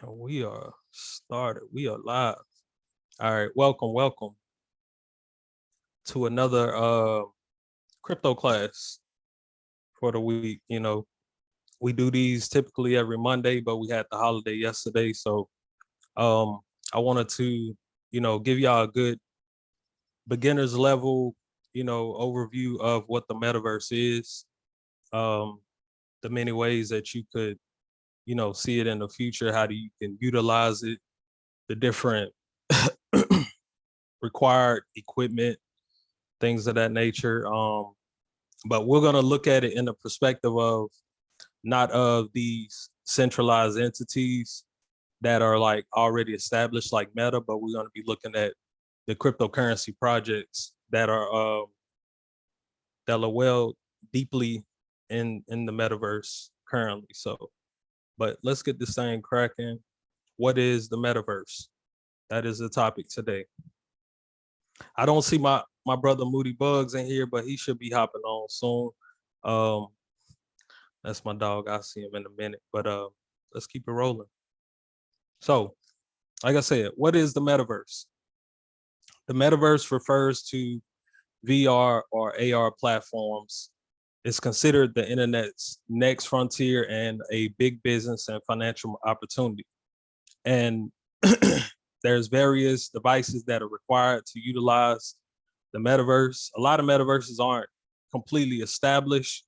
And we are started. We are live. All right, welcome to another crypto class for the week. We do these typically every Monday, but we had the holiday yesterday, so um I wanted to, give y'all a good beginner's level, overview of what the metaverse is, um the many ways that you could, see it in the future, how do you can utilize it, the different required equipment, things of that nature. But we're going to look at it in the perspective of not of these centralized entities that are like already established, like Meta, but we're going to be looking at the cryptocurrency projects that are well deeply in the metaverse currently. So, but let's get this thing cracking. What is the metaverse? That is the topic today. I don't see my brother Moody Bugs in here, but he should be hopping on soon. Um, that's my dog. I'll see him in a minute. But let's keep it rolling. So, like I said, what is the metaverse? The metaverse refers to VR or AR platforms. It's considered the internet's next frontier and a big business and financial opportunity. And there's various devices that are required to utilize the metaverse. A lot of metaverses aren't completely established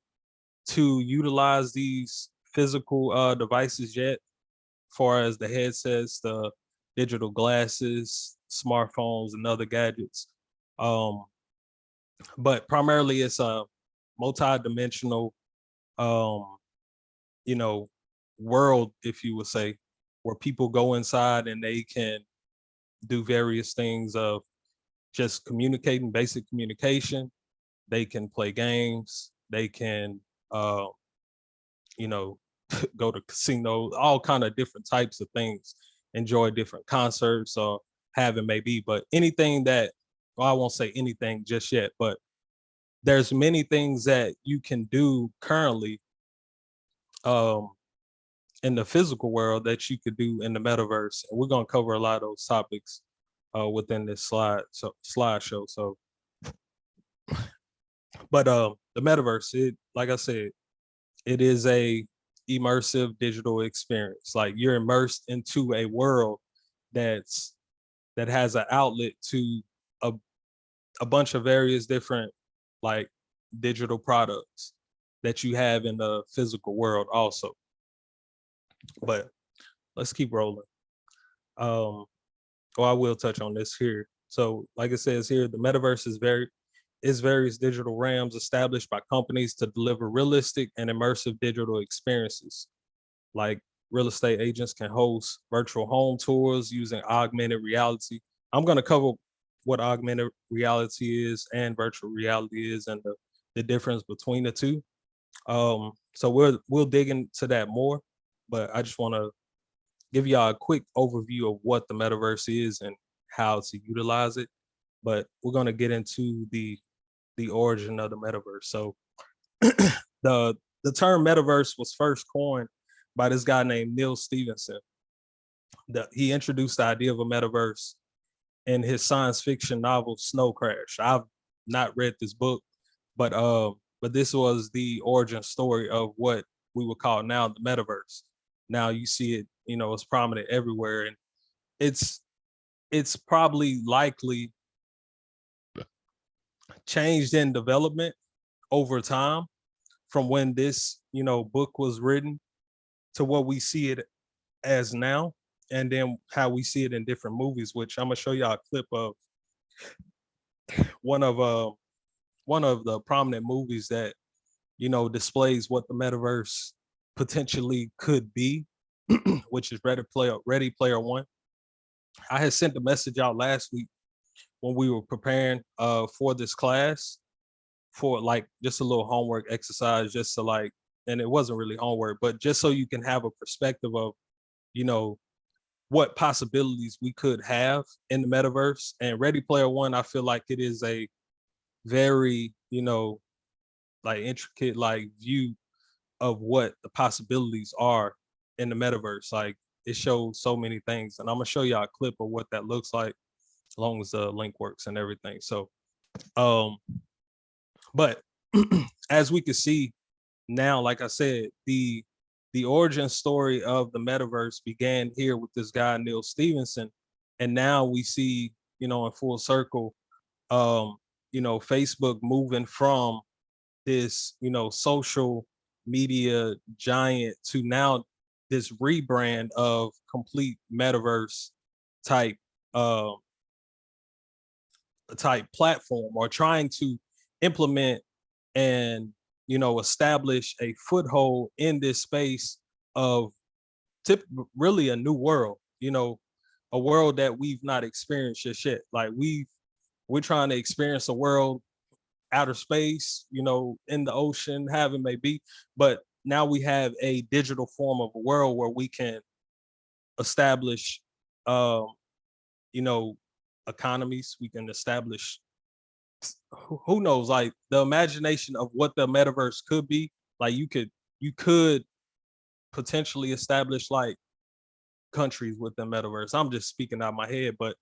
to utilize these physical devices yet, far as the headsets, the digital glasses, smartphones, and other gadgets. Um, but primarily, it's a multi-dimensional, um, you know, world, if you would say, where people go inside and they can do various things of just communicating, basic communication. They can play games. They can, you know, go to casinos, all kind of different types of things, enjoy different concerts or have it may be. But anything that, well, I won't say anything just yet, but there's many things that you can do currently um, in the physical world that you could do in the metaverse. And we're gonna cover a lot of those topics within this slideshow. So, but the metaverse, it like I said, it is a immersive digital experience. Like you're immersed into a world that's that has an outlet to a, a bunch of various different like digital products that you have in the physical world also. But let's keep rolling. Well, I will touch on this here. So, like it says here, the metaverse is various digital realms established by companies to deliver realistic and immersive digital experiences. Like real estate agents can host virtual home tours using augmented reality. I'm going to cover what augmented reality is and virtual reality is and the difference between the two. So we'll dig into that more, but I just want to give y'all a quick overview of what the metaverse is and how to utilize it. But we're going to get into the origin of the metaverse. So the term metaverse was first coined by this guy named Neil Stevenson. He introduced the idea of a metaverse in his science fiction novel Snow Crash. I've not read this book, but this was the origin story of what we would call now the metaverse. Now you see it, it's prominent everywhere, and it's it's probably likely changed in development over time from when this, book was written to what we see it as now, and then how we see it in different movies, which I'm gonna show y'all a clip of one of uh one of the prominent movies that displays what the metaverse potentially could be, which is Ready Player One. I had sent a message out last week when we were preparing for this class for like just a little homework exercise, just to like, and it wasn't really homework, but just so you can have a perspective of, you know, what possibilities we could have in the metaverse. And Ready Player One, I feel like it is a very, like intricate like view of what the possibilities are in the metaverse. Like it shows so many things. And I'm gonna show y'all a clip of what that looks like, as long as the link works and everything. So um, but as we can see now, like I said, the origin story of the metaverse began here with this guy Neil Stevenson, and now we see, in full circle, um, Facebook moving from this, social media giant to now this rebrand of complete metaverse type um type platform, or trying to implement and establish a foothold in this space of really a new world, a world that we've not experienced just yet. Like we're trying to experience a world, outer space, in the ocean, have it may be, but now we have a digital form of a world where we can establish um you know economies. We can establish, who knows, like the imagination of what the metaverse could be. Like you could potentially establish like countries with the metaverse. I'm just speaking out of my head, but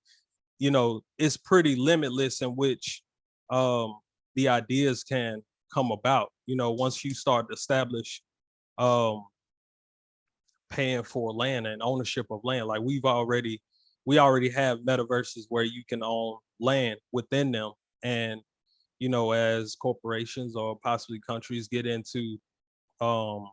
it's pretty limitless in which um the ideas can come about, once you start to establish um paying for land and ownership of land. Like we already have metaverses where you can own land within them. And as corporations or possibly countries get um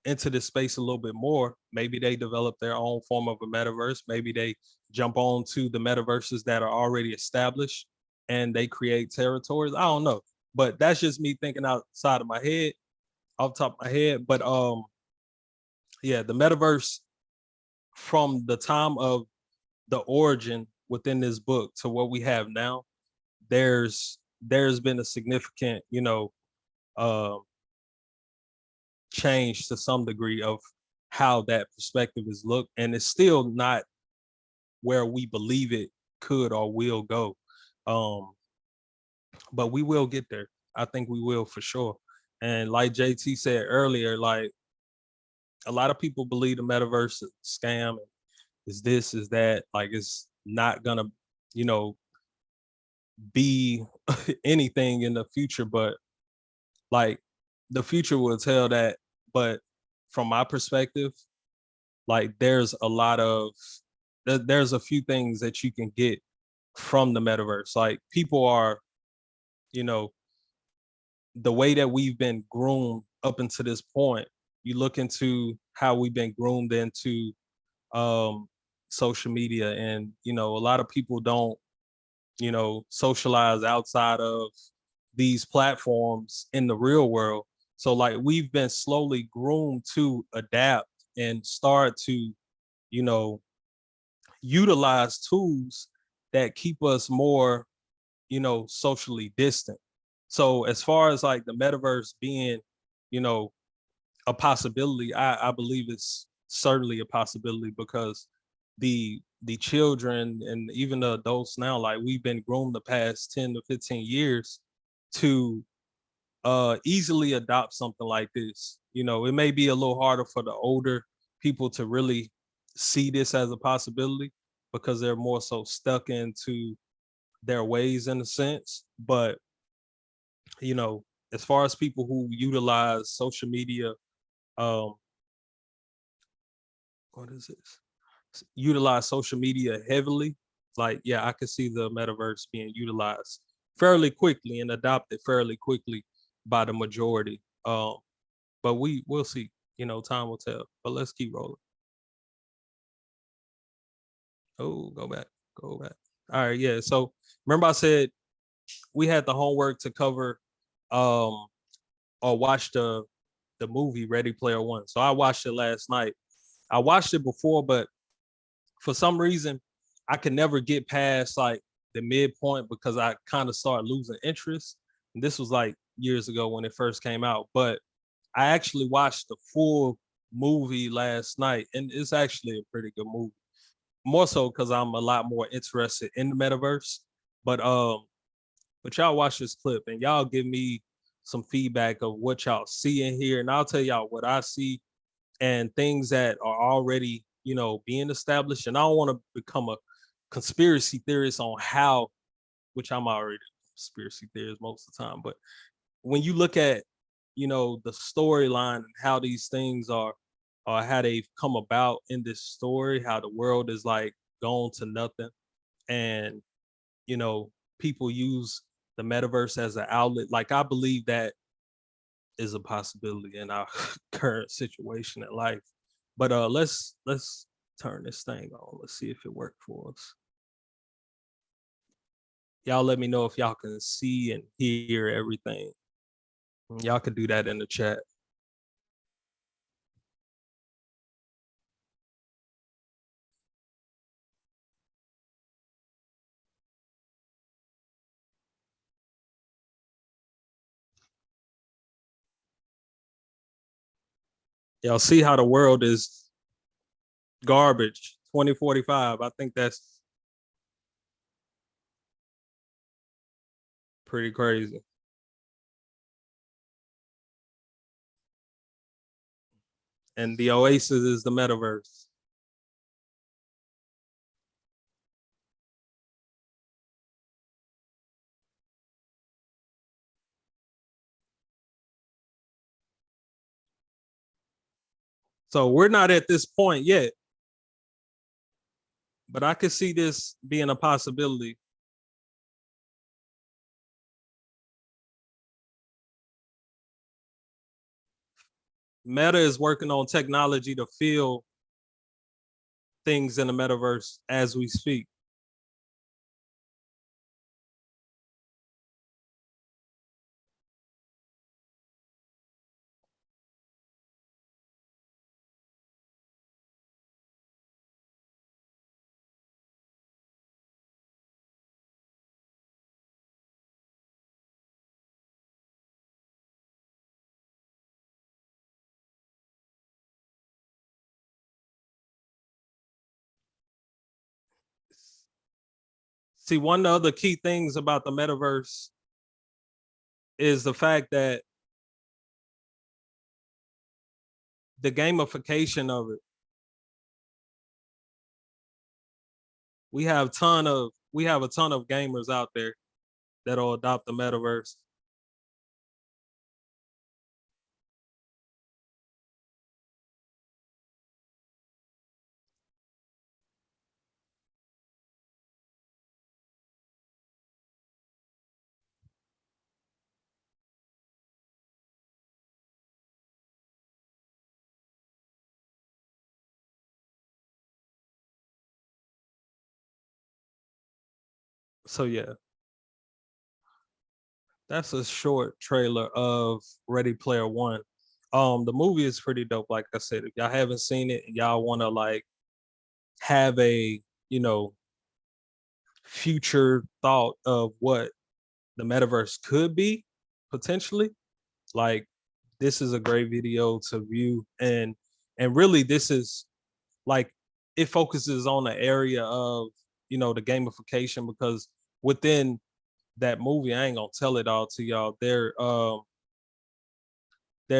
into this space a little bit more, maybe they develop their own form of a metaverse. Maybe they jump on to the metaverses that are already established and they create territories. I don't know. But that's just me thinking outside of my head, off the top of my head. But yeah, the metaverse, from the time of the origin within this book to what we have now, there's been a significant, uh, change to some degree of how that perspective is looked, and it's still not where we believe it could or will go. Um, but we will get there. I think we will for sure. And like JT said earlier, like a lot of people believe the metaverse is a scam, is this, is that, like it's not gonna, you know, be anything in the future, but like the future will tell that. But from my perspective, like there's a few things that you can get from the metaverse. Like people are, you know, the way that we've been groomed up until this point, you look into how we've been groomed into um social media, and a lot of people don't socialize outside of these platforms in the real world. So like we've been slowly groomed to adapt and start to you know utilize tools that keep us more socially distant. So as far as like the metaverse being you know a possibility, I believe it's certainly a possibility, because the children and even the adults now, like we've been groomed the past 10 to 15 years to easily adopt something like this. It may be a little harder for the older people to really see this as a possibility, because they're more so stuck into their ways in a sense. But you know as far as people who utilize social media, um what is this utilize social media heavily, like yeah, I could see the metaverse being utilized fairly quickly and adopted fairly quickly by the majority. But we'll see. Time will tell. But let's keep rolling. Oh, go back. All right, yeah. So remember I said we had the homework to cover um or watch the movie Ready Player One. So I watched it last night. I watched it before, but for some reason I could never get past like the midpoint, because I kind of started losing interest. And this was like years ago when it first came out. But I actually watched the full movie last night, and it's actually a pretty good movie. More so because I'm a lot more interested in the metaverse. But y'all watch this clip and y'all give me some feedback of what y'all see in here, and I'll tell y'all what I see and things that are already being established. And I don't want to become a conspiracy theorist on how, which I'm already a conspiracy theorist most of the time. But when you look at, the storyline and how these things are, or how they've come about in this story, how the world is like gone to nothing, and you know, people use the metaverse as an outlet. Like I believe that is a possibility in our current situation in life. But let's turn this thing on. Let's see if it worked for us. Y'all let me know if y'all can see and hear everything. Y'all can do that in the chat. Y'all see how the world is garbage. 2045. I think that's pretty crazy. And the oasis is the metaverse. So we're not at this point yet, but I could see this being a possibility. Meta is working on technology to feel things in the metaverse as we speak. See, one of the other key things about the metaverse is the fact that the gamification of it. We have a ton of gamers out there that'll adopt the metaverse. So yeah, that's a short trailer of Ready Player One. The movie is pretty dope. Like I said, if y'all haven't seen it, y'all want to like have a you know future thought of what the metaverse could be potentially. Like this is a great video to view, and really this is like it focuses on the area of the gamification, because within that movie, I ain't gonna tell it all to y'all. They're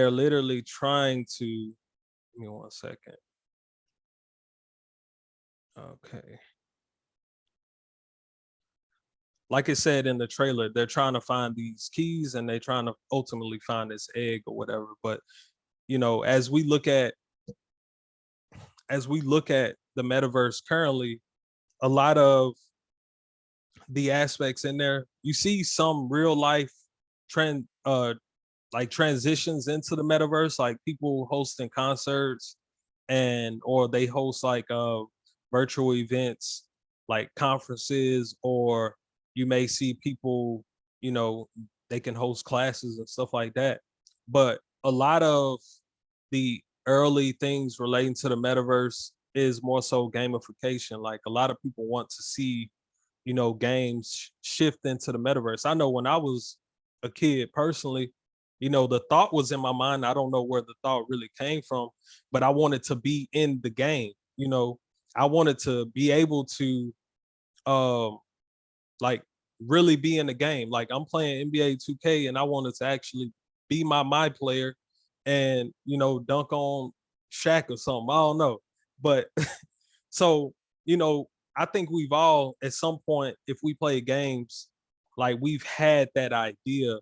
literally trying to, give me 1 second. Okay. Like it said in the trailer, they're trying to find these keys and they're trying to ultimately find this egg or whatever. But as we look at the metaverse currently, a lot of the aspects in there, you see some real life trend like transitions into the metaverse, like people hosting concerts and or they host like virtual events like conferences, or you may see people, you know, they can host classes and stuff like that. But a lot of the early things relating to the metaverse is more so gamification. Like a lot of people want to see, games shift into the metaverse. I know when I was a kid personally, the thought was in my mind. I don't know where the thought really came from, but I wanted to be in the game. I wanted to be able to um like really be in the game. Like I'm playing NBA 2K and I wanted to actually be my player and dunk on Shaq or something. I don't know. But so, you know, I think we've all at some point, if we play games, like we've had that idea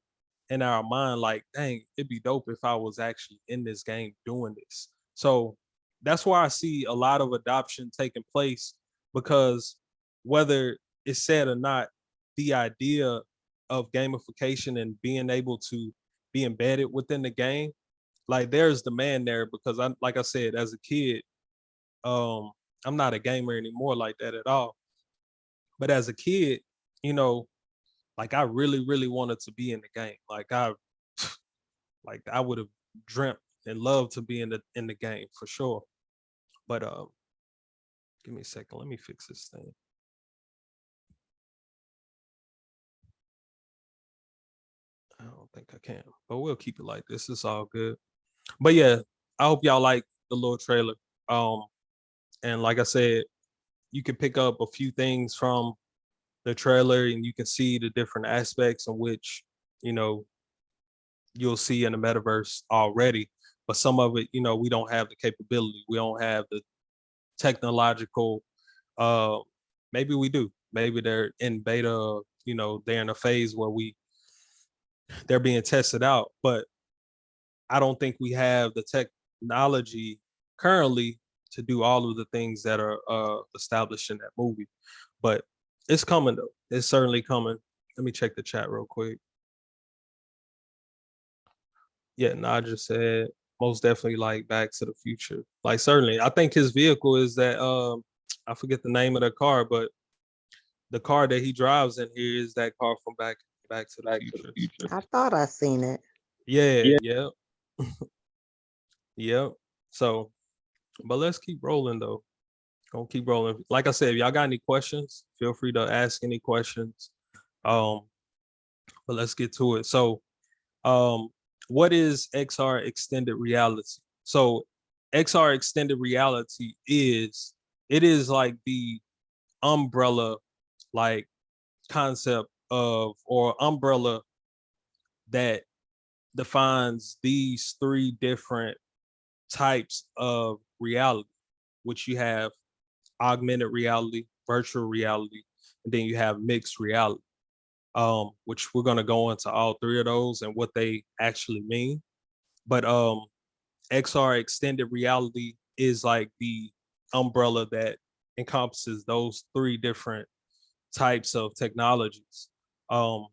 in our mind, like, dang, it'd be dope if I was actually in this game doing this. So that's why I see a lot of adoption taking place, because whether it's said or not, the idea of gamification and being able to be embedded within the game, like there's demand there. Because I, like I said, as a kid, um, I'm not a gamer anymore like that at all. But as a kid, you know, like I really, really wanted to be in the game. Like I would have dreamt and loved to be in the game for sure. But give me a second. Let me fix this thing. I don't think I can, but we'll keep it like this. It's all good. But yeah, I hope y'all like the little trailer. Um, and like I said, you can pick up a few things from the trailer, and you can see the different aspects in which, you know, you'll see in the metaverse already. But some of it, you know, we don't have the capability. We don't have the technological. Uh, maybe we do. Maybe they're in beta. You know, they're in a phase where they're being tested out. But I don't think we have the technology currently to do all of the things that are established in that movie. But it's coming though. It's certainly coming. Let me check the chat real quick. Yeah, Naja said most definitely like Back to the Future. Like certainly, I think his vehicle is that I forget the name of the car, but the car that he drives in here is that car from Back to the Future. I thought I seen it. Yeah, yeah, yeah. So, but let's keep rolling though. Gonna keep rolling. Like I said, if y'all got any questions, feel free to ask any questions. Um, but let's get to it. So, um, what is XR extended reality? So, XR extended reality is, it is like the umbrella, like concept of, or umbrella that defines these three different types of reality, which you have augmented reality, virtual reality, and then you have mixed reality. Which we're gonna go into all three of those and what they actually mean. But XR extended reality is like the umbrella that encompasses those three different types of technologies. Um,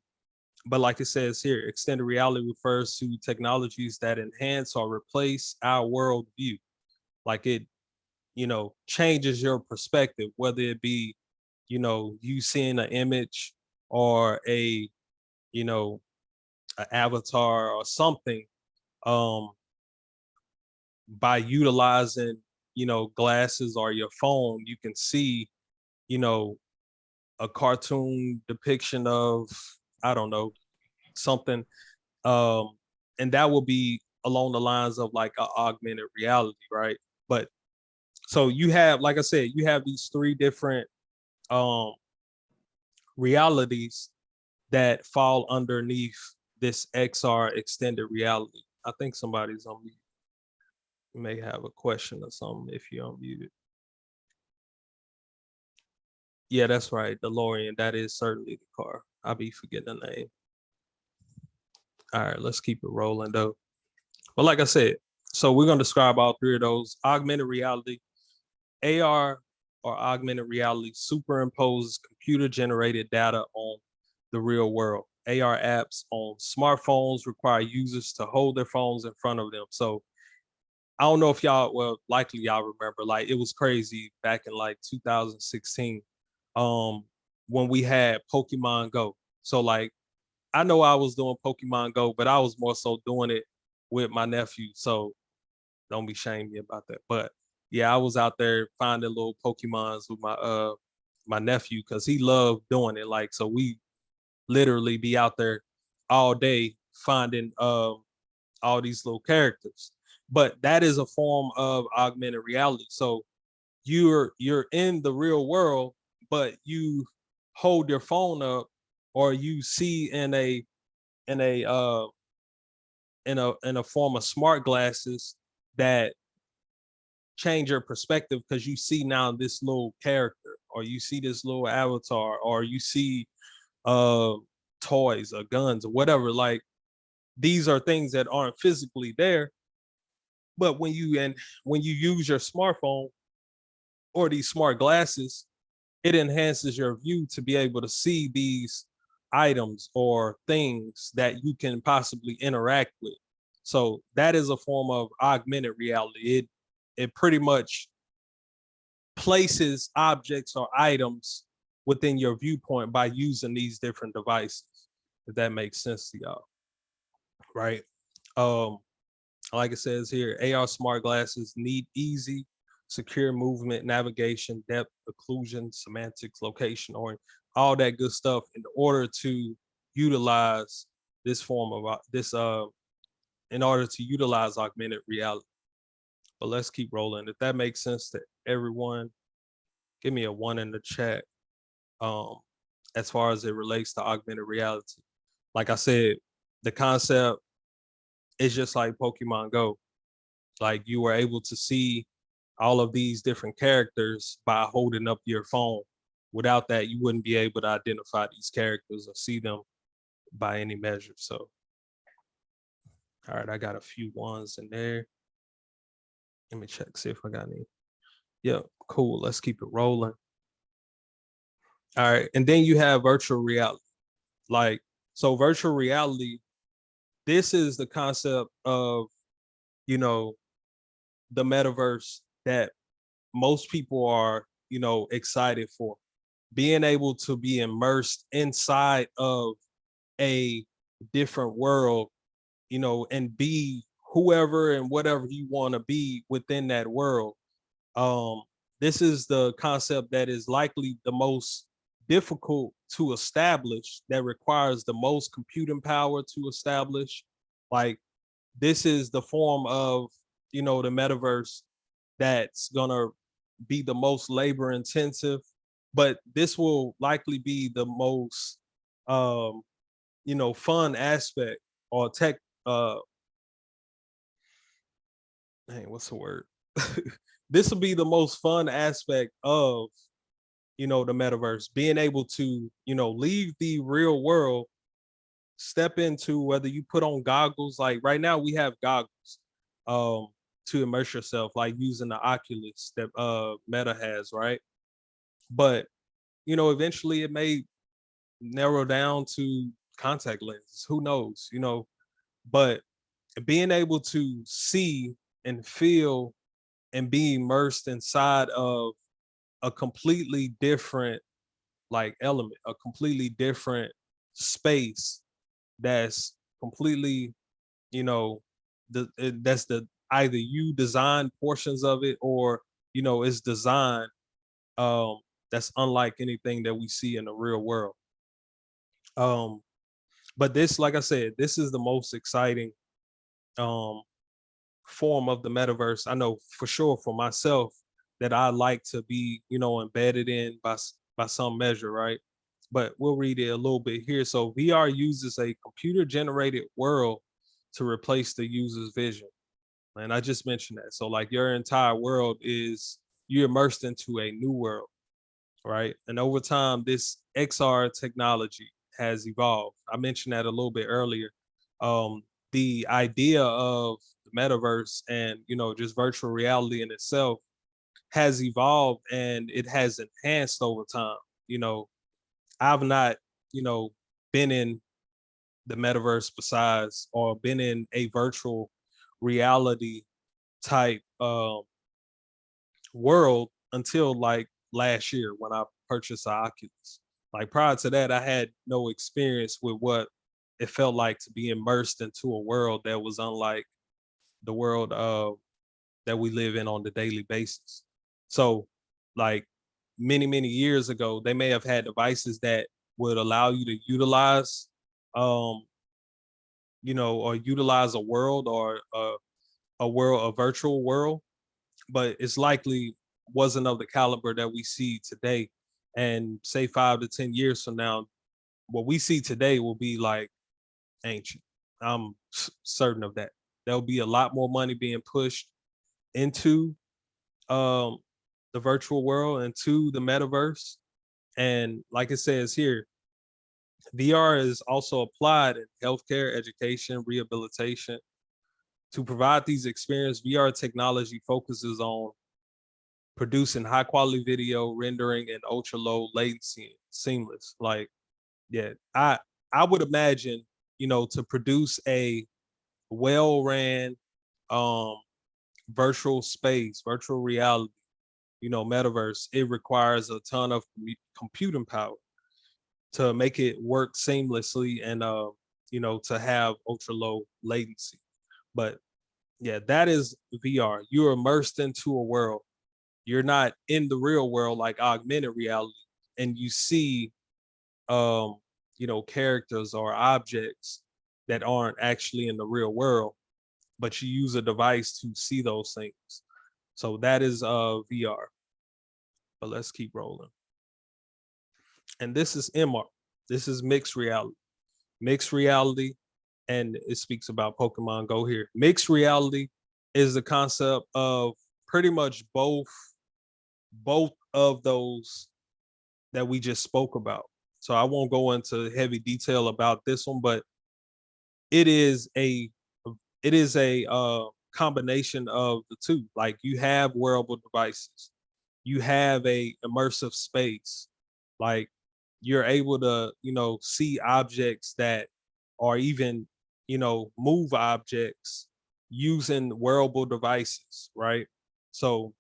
but like it says here, extended reality refers to technologies that enhance or replace our world view. Like it, you know, changes your perspective, whether it be, you know, you seeing an image or a, you know, an avatar or something, um, by utilizing, you know, glasses or your phone, you can see, you know, a cartoon depiction of, I don't know, something. Um, and that will be along the lines of like an augmented reality, right? But so you have, like I said, you have these three different um realities that fall underneath this XR extended reality. I think somebody's on mute. You may have a question or something if you're unmuted. Yeah, that's right. DeLorean. That is certainly the car. I'll be forgetting the name. All right, let's keep it rolling though. But like I said, so we're gonna describe all three of those. Augmented reality, AR or augmented reality superimposes computer generated data on the real world. AR apps on smartphones require users to hold their phones in front of them. So I don't know if y'all, well, likely y'all remember, like it was crazy back in like 2016, um, when we had Pokemon Go. So like I know I was doing Pokemon Go, but I was more so doing it with my nephew. So don't be shaming me about that. But yeah, I was out there finding little Pokemons with my nephew because he loved doing it. Like so we literally be out there all day finding all these little characters. But that is a form of augmented reality. So you're in the real world, but you hold your phone up, or you see in a in a form of smart glasses that change your perspective because you see now this little character, or you see this little avatar, or you see uh toys or guns or whatever. Like these are things that aren't physically there, but when you use your smartphone or these smart glasses, it enhances your view to be able to see these items or things that you can possibly interact with. So that is a form of augmented reality. It pretty much places objects or items within your viewpoint by using these different devices. If that makes sense to y'all, right? Um, like it says here, AR smart glasses need easy, secure movement, navigation, depth, occlusion, semantics, location, or all that good stuff in order to utilize this form of in order to utilize augmented reality. But let's keep rolling. If that makes sense to everyone, give me a one in the chat. Um, as far as it relates to augmented reality, like I said, the concept is just like Pokemon Go. Like you were able to see all of these different characters by holding up your phone. Without that, you wouldn't be able to identify these characters or see them by any measure. So, all right, I got a few ones in there. Let me check, see if I got any. Yeah, cool. Let's keep it rolling. All right, and then you have virtual reality. Like, so virtual reality, this is the concept of, you know, the metaverse that most people are, excited for. Being able to be immersed inside of a different world, and be whoever and whatever you want to be within that world. Um, this is the concept that is likely the most difficult to establish, that requires the most computing power to establish. Like this is the form of, the metaverse that's gonna be the most labor intensive, but this will likely be the most fun aspect or tech what's the word? This will be the most fun aspect of, the metaverse, being able to, leave the real world, step into, whether you put on goggles, like right now we have goggles um to immerse yourself, like using the Oculus that Meta has, right? But eventually it may narrow down to contact lenses. Who knows? But being able to see and feel and be immersed inside of a completely different like element, a completely different space that's completely, you know, that's the either you design portions of it, or it's designed um that's unlike anything that we see in the real world. Um but this, like I said, this is the most exciting um form of the metaverse. I know for sure for myself that I like to be, embedded in by some measure, right? But we'll read it a little bit here. So VR uses a computer generated world to replace the user's vision. And I just mentioned that. So like your entire world is, you're immersed into a new world, right? And over time, this XR technology has evolved. I mentioned that a little bit earlier. Um, the idea of the metaverse and just virtual reality in itself has evolved, and it has enhanced over time. You know, I've not, been in the metaverse besides, or been in a virtual reality type world until like last year when I purchased an Oculus. Like prior to that, I had no experience with what it felt like to be immersed into a world that was unlike the world that we live in on the daily basis. So, like many years ago, they may have had devices that would allow you to utilize, um, or utilize a world, or a world, a virtual world, but it's likely wasn't of the caliber that we see today. And say 5 to 10 years from now, what we see today will be like ancient. I'm certain of that. There'll be a lot more money being pushed into um, the virtual world and to the metaverse. And like it says here, VR is also applied in healthcare, education, rehabilitation. To provide these experiences, VR technology focuses on producing high quality video, rendering, and ultra low latency, seamless. Like, yeah, I would imagine, to produce a well ran um virtual space, virtual reality, metaverse, it requires a ton of computing power to make it work seamlessly and to have ultra low latency. But yeah, that is VR. You're immersed into a world. You're not in the real world like augmented reality, and you see um, characters or objects that aren't actually in the real world, but you use a device to see those things. So that is VR. But let's keep rolling. And this is MR. This is mixed reality. Mixed reality, and it speaks about Pokemon Go here. Mixed reality is the concept of pretty much both of those that we just spoke about. So I won't go into heavy detail about this one, but it is a combination of the two. Like you have wearable devices, you have a immersive space, like you're able to see objects that or even move objects using wearable devices, right? So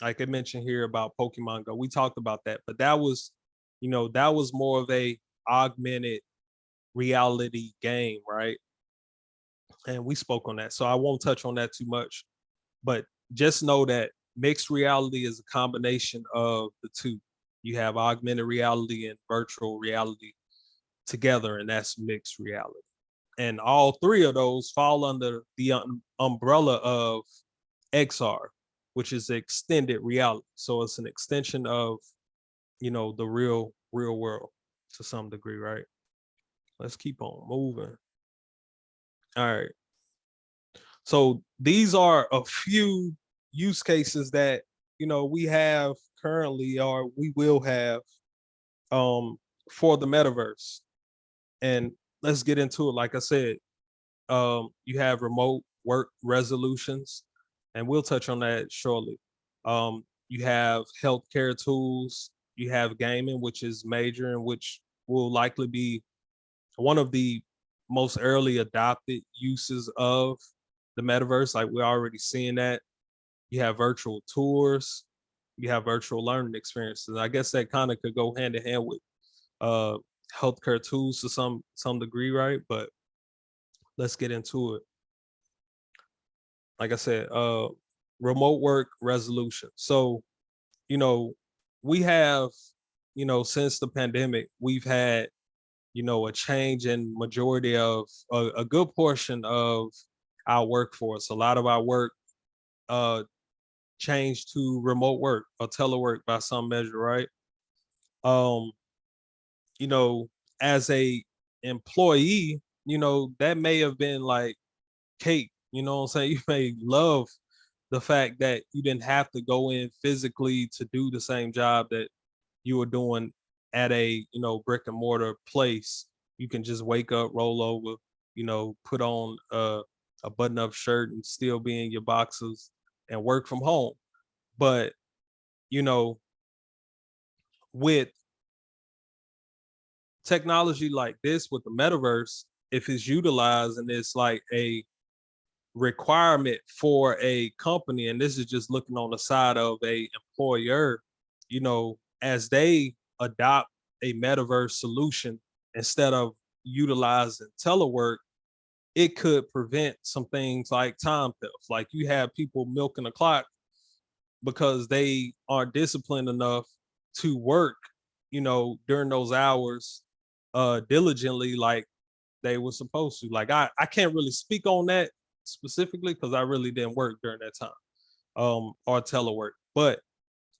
like I mentioned here about Pokemon Go, we talked about that, but that was more of a augmented reality game, right? And we spoke on that, so I won't touch on that too much. But just know that mixed reality is a combination of the two. You have augmented reality and virtual reality together, and that's mixed reality. And all three of those fall under the umbrella of XR, which is extended reality. So it's an extension of the real world to some degree, right? Let's keep on moving. All right. So these are a few use cases that we have currently or we will have um for the metaverse. And let's get into it. Like I said, you have remote work resolutions, and we'll touch on that shortly. You have healthcare tools, you have gaming, which is major and which will likely be one of the most early adopted uses of the metaverse. Like we're already seeing that. You have virtual tours, you have virtual learning experiences. I guess that kind of could go hand in hand with uh healthcare tools to some degree, right? But let's get into it. Like I said, remote work resolution. So, you know, we have, since the pandemic, we've had, a change in majority of a good portion of our workforce. A lot of our work uh changed to remote work or telework by some measure, right? Um, you know, as a employee, that may have been like cake, what I'm saying? You may love the fact that you didn't have to go in physically to do the same job that you were doing at a, brick and mortar place. You can just wake up, roll over, put on a button up shirt and still be in your boxes and work from home. But, you know, with technology like this, with the metaverse, if it's utilized and it's like a requirement for a company, and this is just looking on the side of a employer, as they adopt a metaverse solution instead of utilizing telework, it could prevent some things like time theft. Like you have people milking the clock because they aren't disciplined enough to work, during those hours diligently like they were supposed to. Like I can't really speak on that specifically because I really didn't work during that time or telework. But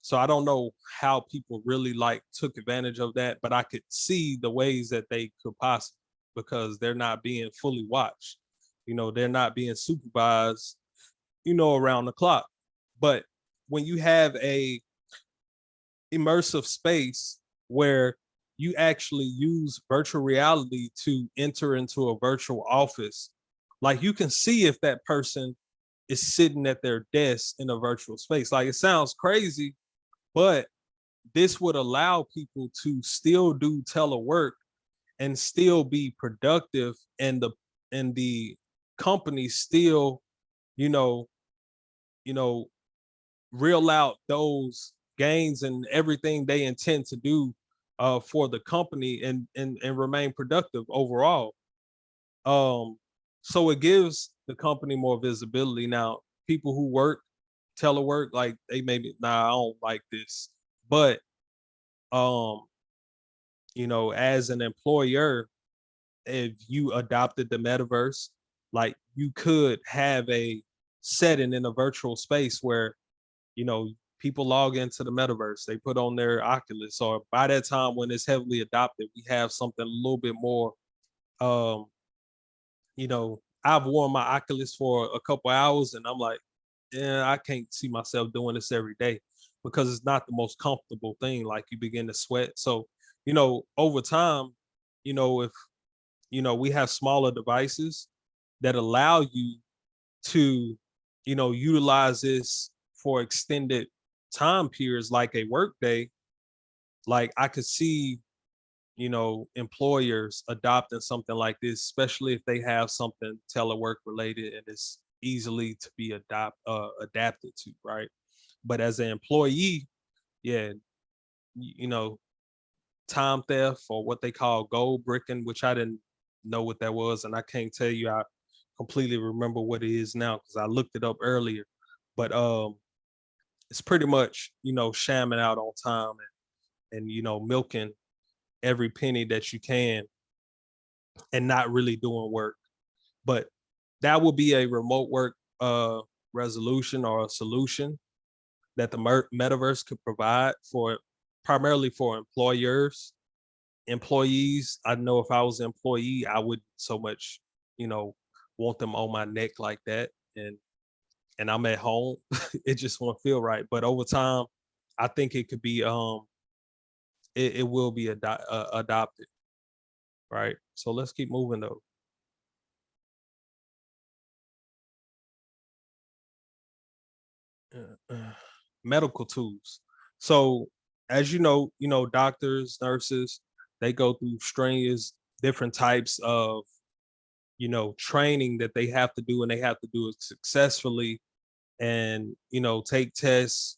so I don't know how people really like took advantage of that, but I could see the ways that they could possibly, because they're not being fully watched. They're not being supervised, around the clock. But when you have a immersive space where you actually use virtual reality to enter into a virtual office, like you can see if that person is sitting at their desk in a virtual space. Like it sounds crazy, but this would allow people to still do telework and still be productive, and the company still, you know, you know, reel out those gains and everything they intend to do for the company, and remain productive overall. Um, so it gives the company more visibility. Now, people who work telework, like they maybe, nah, I don't like this, but um, as an employer, if you adopted the metaverse, like you could have a setting in a virtual space where people log into the metaverse, they put on their Oculus, or by that time when it's heavily adopted, we have something a little bit more. Um, I've worn my Oculus for a couple hours, and I'm like, yeah, I can't see myself doing this every day because it's not the most comfortable thing. Like you begin to sweat. So, over time, if we have smaller devices that allow you to, utilize this for extended time periods like a work day, like I could see, employers adopting something like this, especially if they have something telework related and it's easily to be adapted to, right? But as an employee, yeah, you know, time theft, or what they call gold bricking, which I didn't know what that was, and I can't tell you I completely remember what it is now because I looked it up earlier. But it's pretty much shamming out on time, and milking every penny that you can and not really doing work. But that would be a remote work resolution or a solution that the metaverse could provide for, primarily for employers. Employees, I know if I was an employee, I would so much, you know, want them on my neck like that. And I'm at home, it just won't feel right. But over time, I think it could be it will be adopted, right? So let's keep moving though. Medical tools. So as doctors, nurses, they go through strenuous different types of training that they have to do, and they have to do it successfully, and take tests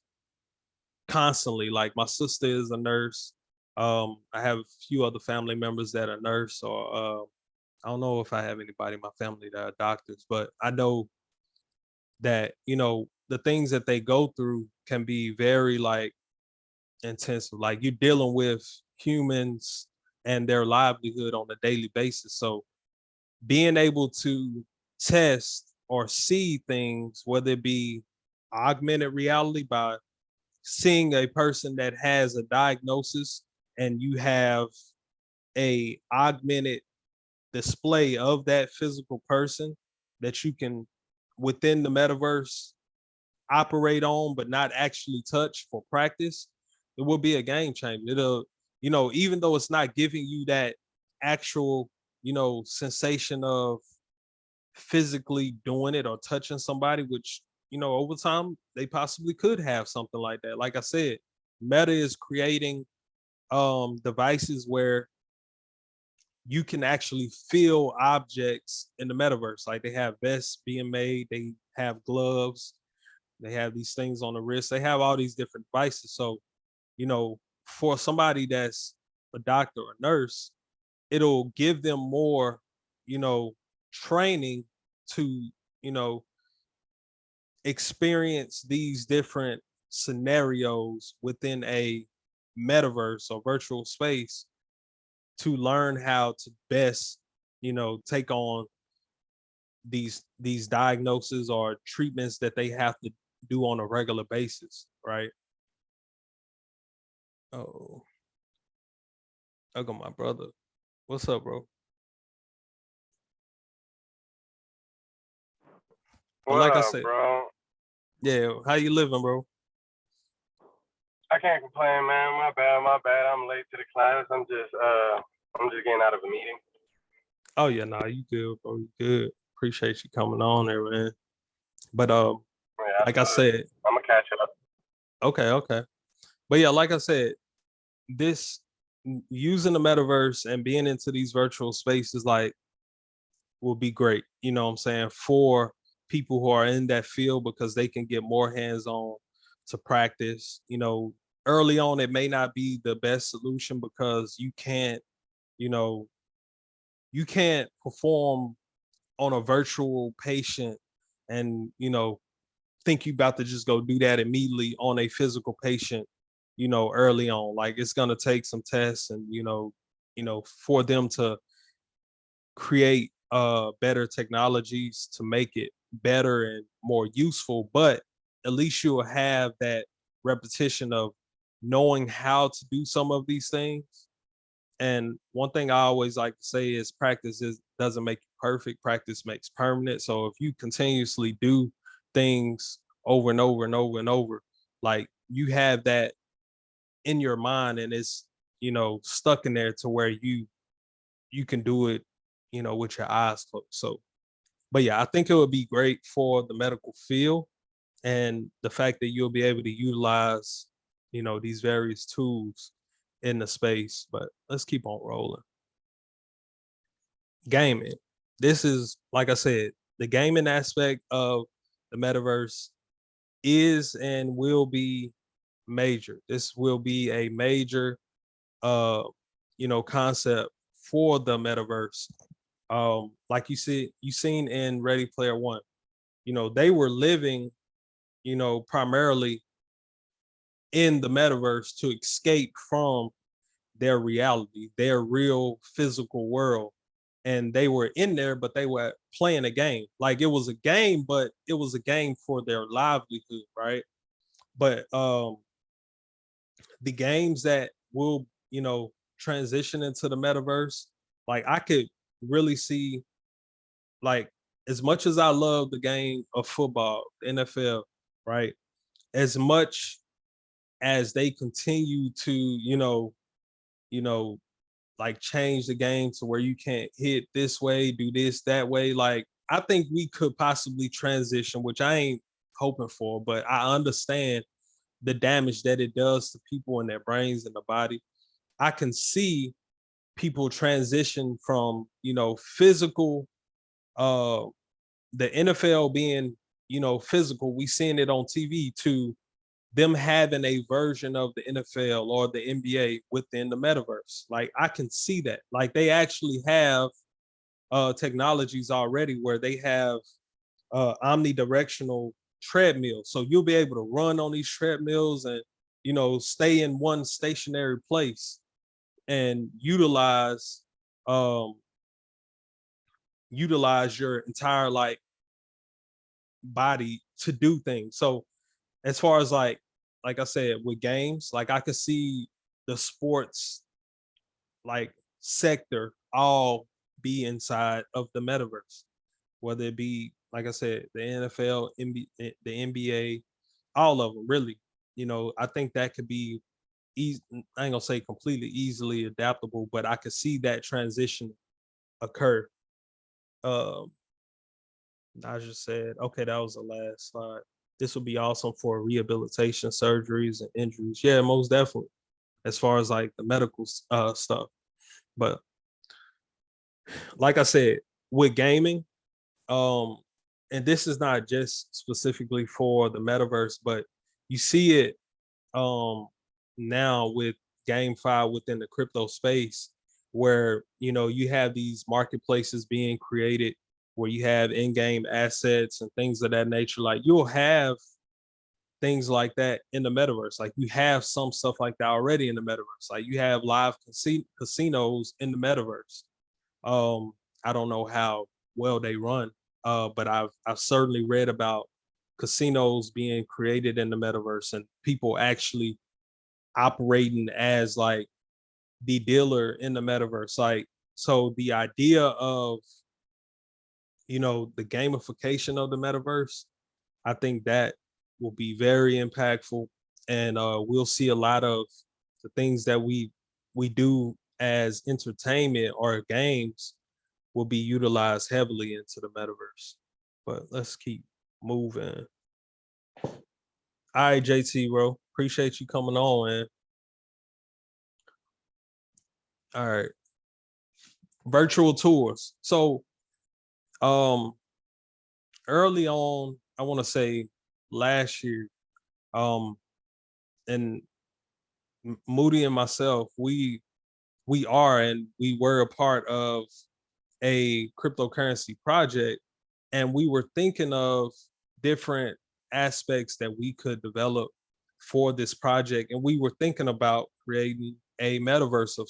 constantly. Like my sister is a nurse. I have a few other family members that are nurse, or I don't know if I have anybody in my family that are doctors, but I know that the things that they go through can be very like intensive. Like you're dealing with humans and their livelihood on a daily basis. So being able to test or see things, whether it be augmented reality by seeing a person that has a diagnosis, and you have a augmented display of that physical person that you can, within the metaverse, operate on but not actually touch for practice, it will be a game changer. It'll, even though it's not giving you that actual, sensation of physically doing it or touching somebody, which, over time they possibly could have something like that. Like I said, Meta is creating devices where you can actually feel objects in the metaverse. Like they have vests being made, they have gloves, they have these things on the wrist, they have all these different devices. So, for somebody that's a doctor or nurse, it'll give them more, you know, training to, you know, experience these different scenarios within a metaverse or virtual space to learn how to best, take on these diagnoses or treatments that they have to do on a regular basis, right? Oh, I got my brother. What's up, bro? But What like I up, said, bro? yeah, how you living, bro? I can't complain, man. My bad, my bad. I'm late to the class. I'm just getting out of a meeting. Oh yeah, nah, you good, bro. You good. Appreciate you coming on there, man. But Yeah, like I said, I'm gonna catch up. okay. But yeah, like I said, this using the metaverse and being into these virtual spaces like will be great, you know what I'm saying, for people who are in that field because they can get more hands-on to practice. You know, early on it may not be the best solution because you know, you can't perform on a virtual patient and, think you about to just go do that immediately on a physical patient, early on. Like it's gonna take some tests and, for them to create better technologies to make it better and more useful, but at least you'll have that repetition of knowing how to do some of these things. And one thing I always like to say is doesn't make you perfect, practice makes permanent. So if you continuously do things over and over and over and over, like you have that in your mind and it's, stuck in there to where you can do it, with your eyes closed. So, but yeah, I think it would be great for the medical field and the fact that you'll be able to utilize, these various tools in the space. But let's keep on rolling. Gaming. This is, like I said, the gaming aspect of the metaverse is and will be major. This will be a major concept for the metaverse. Like you seen in Ready Player One, they were living, primarily in the metaverse to escape from their reality, their real physical world. And they were in there, but they were playing a game. Like it was a game, but it was a game for their livelihood, right? But the games that will, transition into the metaverse, like I could really see, like, as much as I love the game of football, the NFL, right? As much as they continue to, you know, like change the game to where you can't hit this way, do this that way. Like I think we could possibly transition, which I ain't hoping for, but I understand the damage that it does to people and their brains and the body. I can see people transition from, physical, uh the NFL being, physical, we seeing it on TV, to them having a version of the NFL or the NBA within the metaverse. Like I can see that. Like they actually have technologies already where they have omnidirectional treadmills. So you'll be able to run on these treadmills and, stay in one stationary place and um utilize your entire like body to do things. So as far as like I said, with games, like I could see the sports like sector all be inside of the metaverse, whether it be, like I said, the NFL, the NBA, all of them really. I think that could be easy. I ain't gonna say completely easily adaptable, but I could see that transition occur. Um, I just said, okay, that was the last slide. This would be awesome for rehabilitation, surgeries, and injuries. Yeah, most definitely. As far as like the medical stuff, but like I said, with gaming, um, and this is not just specifically for the metaverse, but you see it now with GameFi within the crypto space, where you have these marketplaces being created where you have in-game assets and things of that nature. Like you'll have things like that in the metaverse. Like you have some stuff like that already in the metaverse. Like you have live casinos in the metaverse. I don't know how well they run, but I've certainly read about casinos being created in the metaverse and people actually operating as like the dealer in the metaverse. Like so the idea of the gamification of the metaverse, I think that will be very impactful. and we'll see a lot of the things that we do as entertainment or games will be utilized heavily into the metaverse. But let's keep moving. All right, JT, bro. Appreciate you coming on, man. All right. Virtual tours. So early on, I want to say last year, and Moody and myself, we are and we were a part of a cryptocurrency project, and we were thinking of different aspects that we could develop for this project, and we were thinking about creating a metaverse of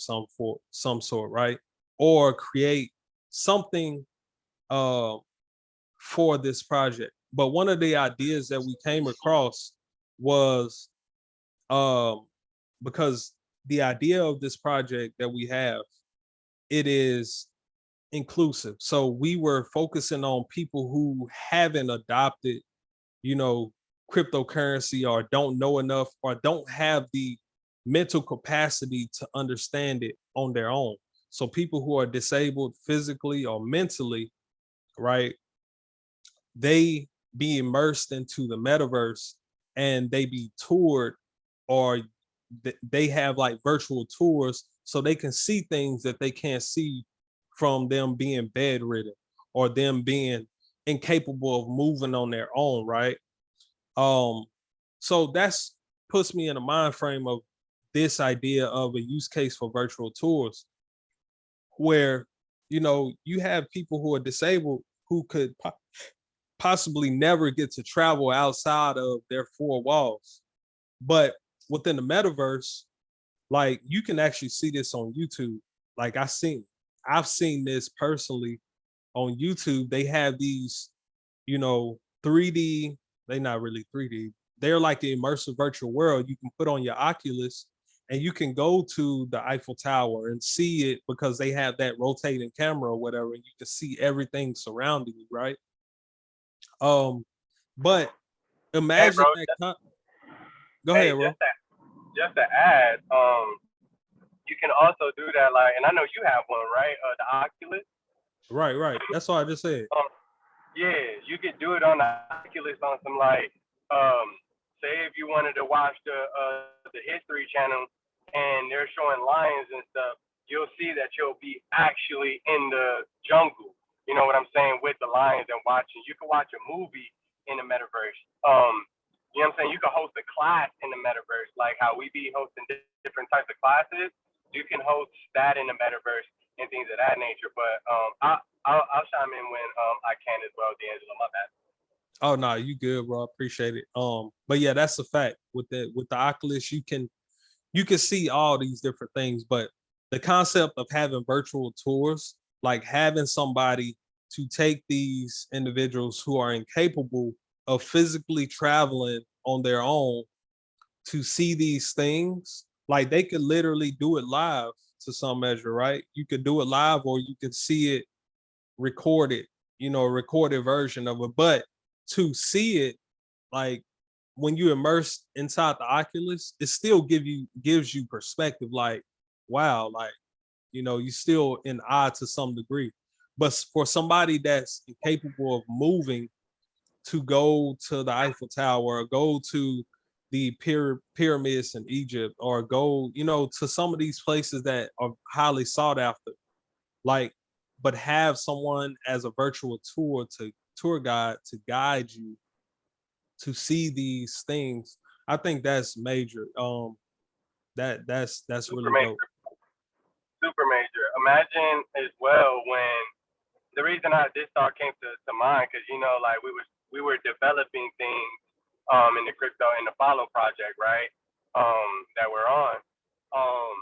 some sort, right? Or create something uh, for this project. But one of the ideas that we came across was um, because the idea of this project that we have, it is inclusive. So we were focusing on people who haven't adopted, you know, cryptocurrency, or don't know enough, or don't have the mental capacity to understand it on their own. So people who are disabled physically or mentally, right? They be immersed into the metaverse, and they be toured, or they have like virtual tours, so they can see things that they can't see from them being bedridden or them being incapable of moving on their own, right? um so that's puts me in a mind frame of this idea of a use case for virtual tours, where you have people who are disabled who could possibly never get to travel outside of their four walls. But within the metaverse, like, you can actually see this on YouTube. Like, I've seen this personally on YouTube. They have these, 3D, they not really 3D. They're like the immersive virtual world you can put on your Oculus, and you can go to the Eiffel Tower and see it because they have that rotating camera or whatever, and you can see everything surrounding you, right? But Hey, imagine bro. that. Go Hey, ahead, bro. just to add, you can also do that. Like, and I know you have one, right? The Oculus. Right. That's what I just said. Yeah, you could do it on the Oculus on some like, say if you wanted to watch the History Channel and they're showing lions and stuff, you'll see that you'll be actually in the jungle. You know what I'm saying, with the lions and watching. You can watch a movie in the metaverse. You know what I'm saying? You can host a class in the metaverse, like how we be hosting different types of classes. You can host that in the metaverse and things of that nature. But I'll chime in when I can as well, D'Angelo. My bad. Oh no, you good, bro. Appreciate it. But yeah, that's a fact. With the Oculus, you can see all these different things, but the concept of having virtual tours, like having somebody to take these individuals who are incapable of physically traveling on their own to see these things, like they could literally do it live to some measure, right? You could do it live, or you could see it recorded, a recorded version of it. But to see it, like, when you immerse inside the Oculus, it still gives you perspective. Like, wow, like, you still in awe to some degree. But for somebody that's incapable of moving to go to the Eiffel Tower, or go to the pyramids in Egypt, or go, to some of these places that are highly sought after, like, but have someone as a virtual tour guide to guide you to see these things. I think that's major. That's Super really dope. major, super major. Imagine as well when the reason this thought came to mind, because like we were developing things in the crypto in the follow project, right? That we're on. Um,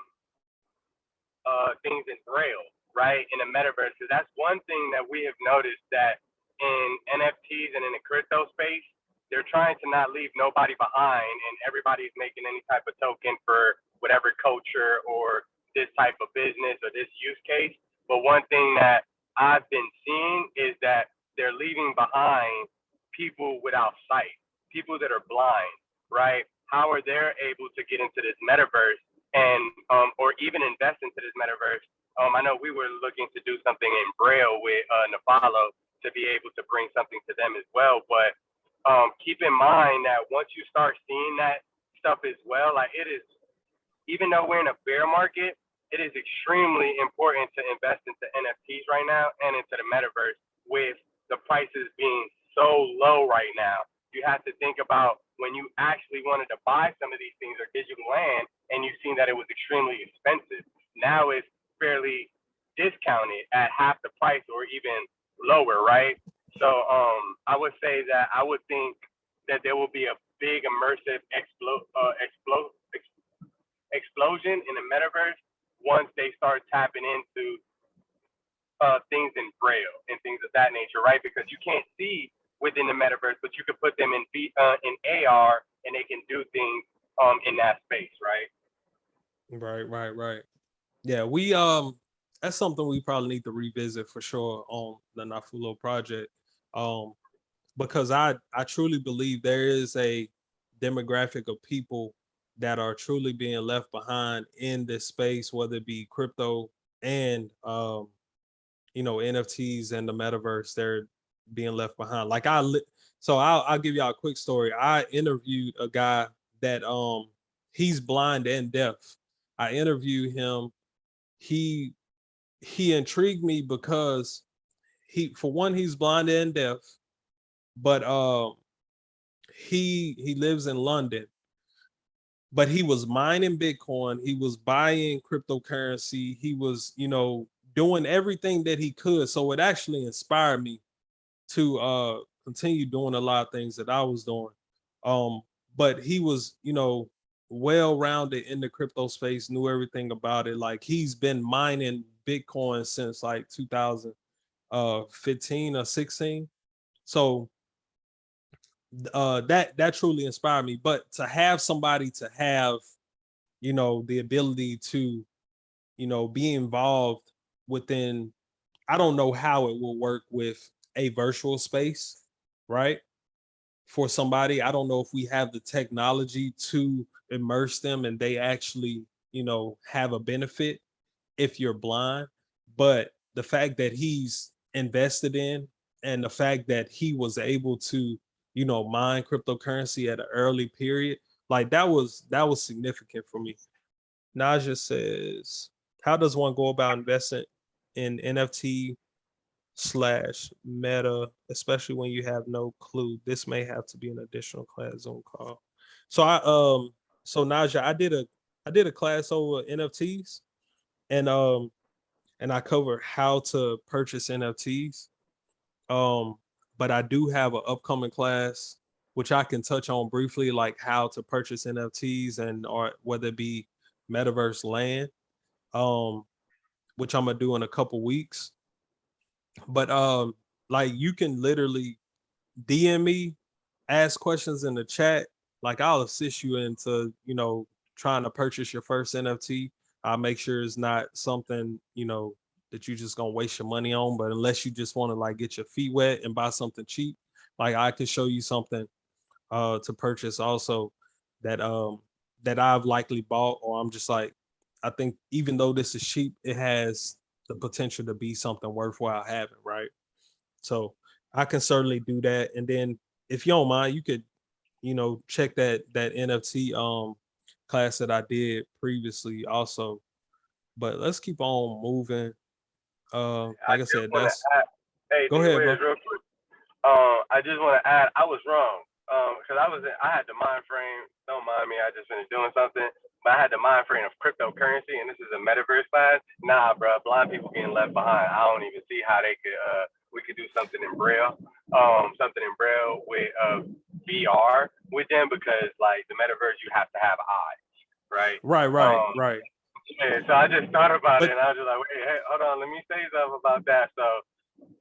things in Braille, right, in the metaverse. Because that's one thing that we have noticed, that in NFTs and in the crypto space, they're trying to not leave nobody behind, and everybody's making any type of token for whatever culture or this type of business or this use case. But one thing that I've been seeing is that they're leaving behind people without sight, people that are blind, right? how are they able to get into this metaverse and or even invest into this metaverse. I know we were looking to do something in Braille with Nafalo to be able to bring something to them as well. But keep in mind that once you start seeing that stuff as well, like it is, even though we're in a bear market, it is extremely important to invest into NFTs right now and into the metaverse with the prices being so low right now. You have to think about when you actually wanted to buy some of these things or digital land and you've seen that it was extremely expensive. Now it's fairly discounted at half the price or even lower, right? So I would say that I would think that there will be a big immersive explosion in the metaverse once they start tapping into things in Braille and things of that nature, right? Because you can't see within the metaverse, but you can put them in AR and they can do things in that space, right? Right. Yeah, we that's something we probably need to revisit for sure on the Nafulo project. Because I truly believe there is a demographic of people that are truly being left behind in this space, whether it be crypto and NFTs and the metaverse. They're being left behind. Like so I'll give y'all a quick story. I interviewed a guy that he's blind and deaf. I interviewed him. He intrigued me because for one, he's blind and deaf, but he lives in London. But he was mining Bitcoin, he was buying cryptocurrency, he was, doing everything that he could. So it actually inspired me to continue doing a lot of things that I was doing. But he was, well-rounded in the crypto space, knew everything about it. Like he's been mining Bitcoin since like 2015 or 16. So that truly inspired me. But to have somebody to have, the ability to, be involved within, I don't know how it will work with a virtual space, right? For somebody, I don't know if we have the technology to immerse them and they actually, have a benefit if you're blind. But the fact that he's invested in and the fact that he was able to, mine cryptocurrency at an early period, like that was significant for me. Naja says, how does one go about investing in NFT slash meta, especially when you have no clue? This may have to be an additional class Zoom call. So so Naja, I did a class over NFTs, and I cover how to purchase NFTs. But I do have an upcoming class which I can touch on briefly, like how to purchase NFTs and or whether it be metaverse land, um, which I'm gonna do in a couple weeks. But like you can literally DM me, ask questions in the chat. Like I'll assist you into, trying to purchase your first NFT. I'll make sure it's not something, that you just gonna waste your money on. But unless you just want to like get your feet wet and buy something cheap, like I can show you something to purchase also that I've likely bought, or I'm just like, I think even though this is cheap, it has the potential to be something worthwhile having, right? So I can certainly do that. And then if you don't mind, you could, check that NFT class that I did previously also. But let's keep on moving. Like I just said, want to that's add, hey, go ahead, bro. D-Wiz, real quick. I just want to add, I was wrong. Because I had the mind frame. Don't mind me, I just finished doing something. But I had the mind frame of cryptocurrency, and this is a metaverse class. Nah, bro, blind people getting left behind. I don't even see how they could. We could do something in Braille. Something in Braille with VR with them, because like the metaverse, you have to have eyes, right? Right. Yeah, so I just thought about it, But and I was just like, wait, hey, hold on, let me say something about that. So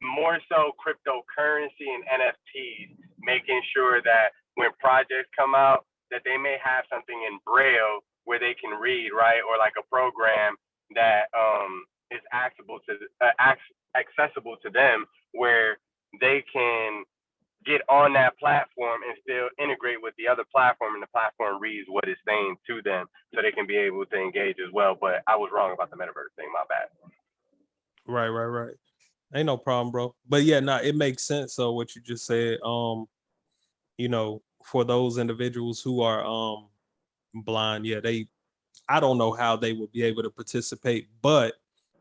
more so cryptocurrency and NFTs, making sure that when projects come out, that they may have something in Braille where they can read, right? Or like a program that is accessible to them, where they can get on that platform and still integrate with the other platform, and the platform reads what it's saying to them so they can be able to engage as well. But I was wrong about the metaverse thing, my bad. Right. Ain't no problem, bro. But yeah, it makes sense. So what you just said, for those individuals who are blind, yeah, I don't know how they would be able to participate, but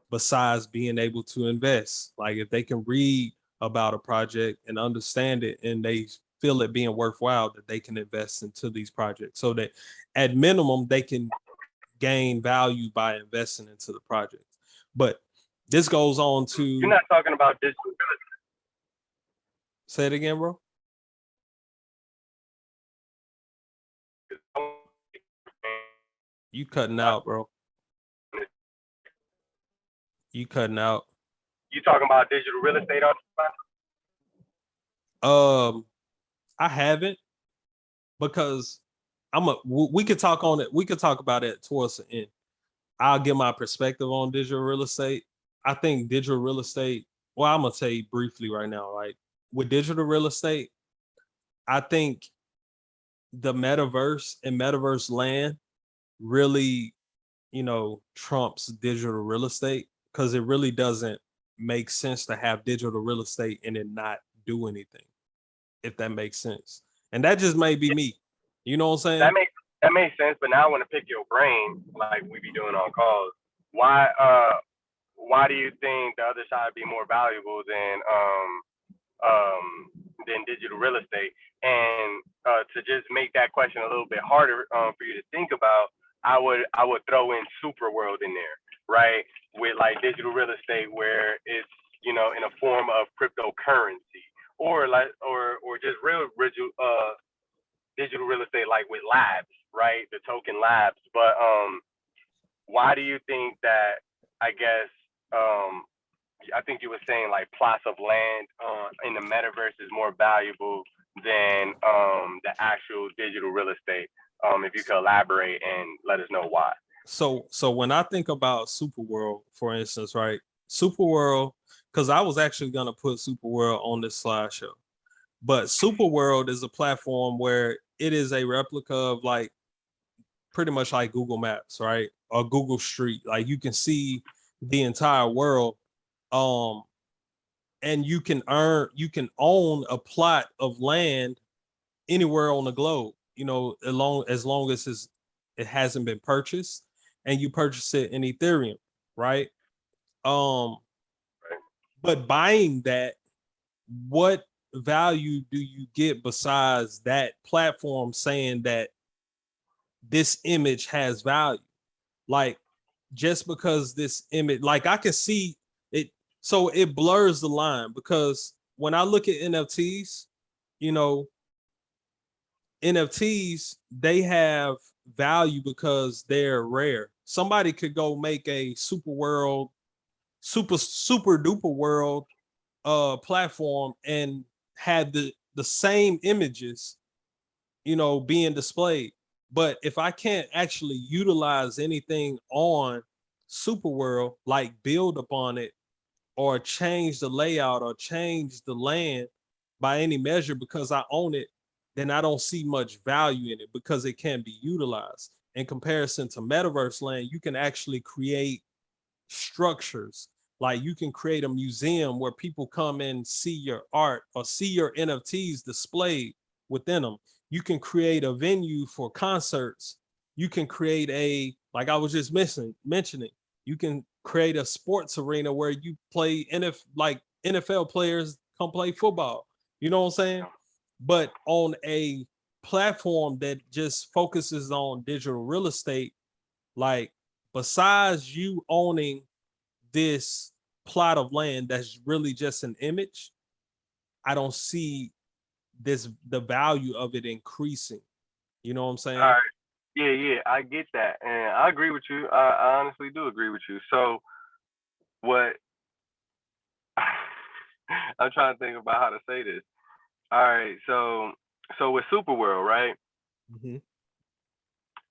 besides being able to invest, like if they can read about a project and understand it and they feel it being worthwhile, that they can invest into these projects so that at minimum they can gain value by investing into the project. But this goes on to, You're not talking about digital real say it again, bro. estate. You cutting out, bro. You cutting out. You talking about digital real estate on the platform? I haven't, because we could talk on it. We could talk about it towards the end. I'll give my perspective on digital real estate. I think digital real estate, well, I'm gonna tell you briefly right now, like with digital real estate, I think the metaverse and metaverse land really, trumps digital real estate, because it really doesn't make sense to have digital real estate and it not do anything, if that makes sense. And that just may be me. You know what I'm saying? That makes sense, but now I want to pick your brain like we be doing on calls. Why do you think the other side be more valuable than digital real estate? And to just make that question a little bit harder for you to think about, I would throw in super world in there, right? With like digital real estate where it's in a form of cryptocurrency, or just real digital real estate like with labs, right? The token labs. But why do you think that? I guess I think you were saying like plots of land in the metaverse is more valuable than the actual digital real estate. If you could elaborate and let us know why. So when I think about Superworld, for instance, right? Superworld, because I was actually gonna put Superworld on this slideshow, but Superworld is a platform where it is a replica of like pretty much like Google Maps, right? Or Google Street. Like you can see the entire world. And you can own a plot of land anywhere on the globe, as long as it hasn't been purchased and you purchase it in Ethereum, right? Um, but buying that, what value do you get besides that platform saying that this image has value? Like, just because this image, like I can see it, so it blurs the line, because when I look at NFTs, you know, NFTs, they have value because they're rare. Somebody could go make a super duper world platform and had the same images, being displayed. But if I can't actually utilize anything on Super World, like build upon it or change the layout or change the land by any measure because I own it, then I don't see much value in it because it can't be utilized. In comparison to Metaverse land, you can actually create structures. Like you can create a museum where people come and see your art or see your NFTs displayed within them. You can create a venue for concerts. You can create like I was just mentioning, you can create a sports arena where you play like NFL players come play football. You know what I'm saying? But on a platform that just focuses on digital real estate, like besides you owning this plot of land that's really just an image, I don't see the value of it increasing. You know what I'm saying? All right. Yeah, I get that, and I agree with you. I honestly do agree with you. So, what I'm trying to think about how to say this. All right, so with Superworld, right? Mm-hmm.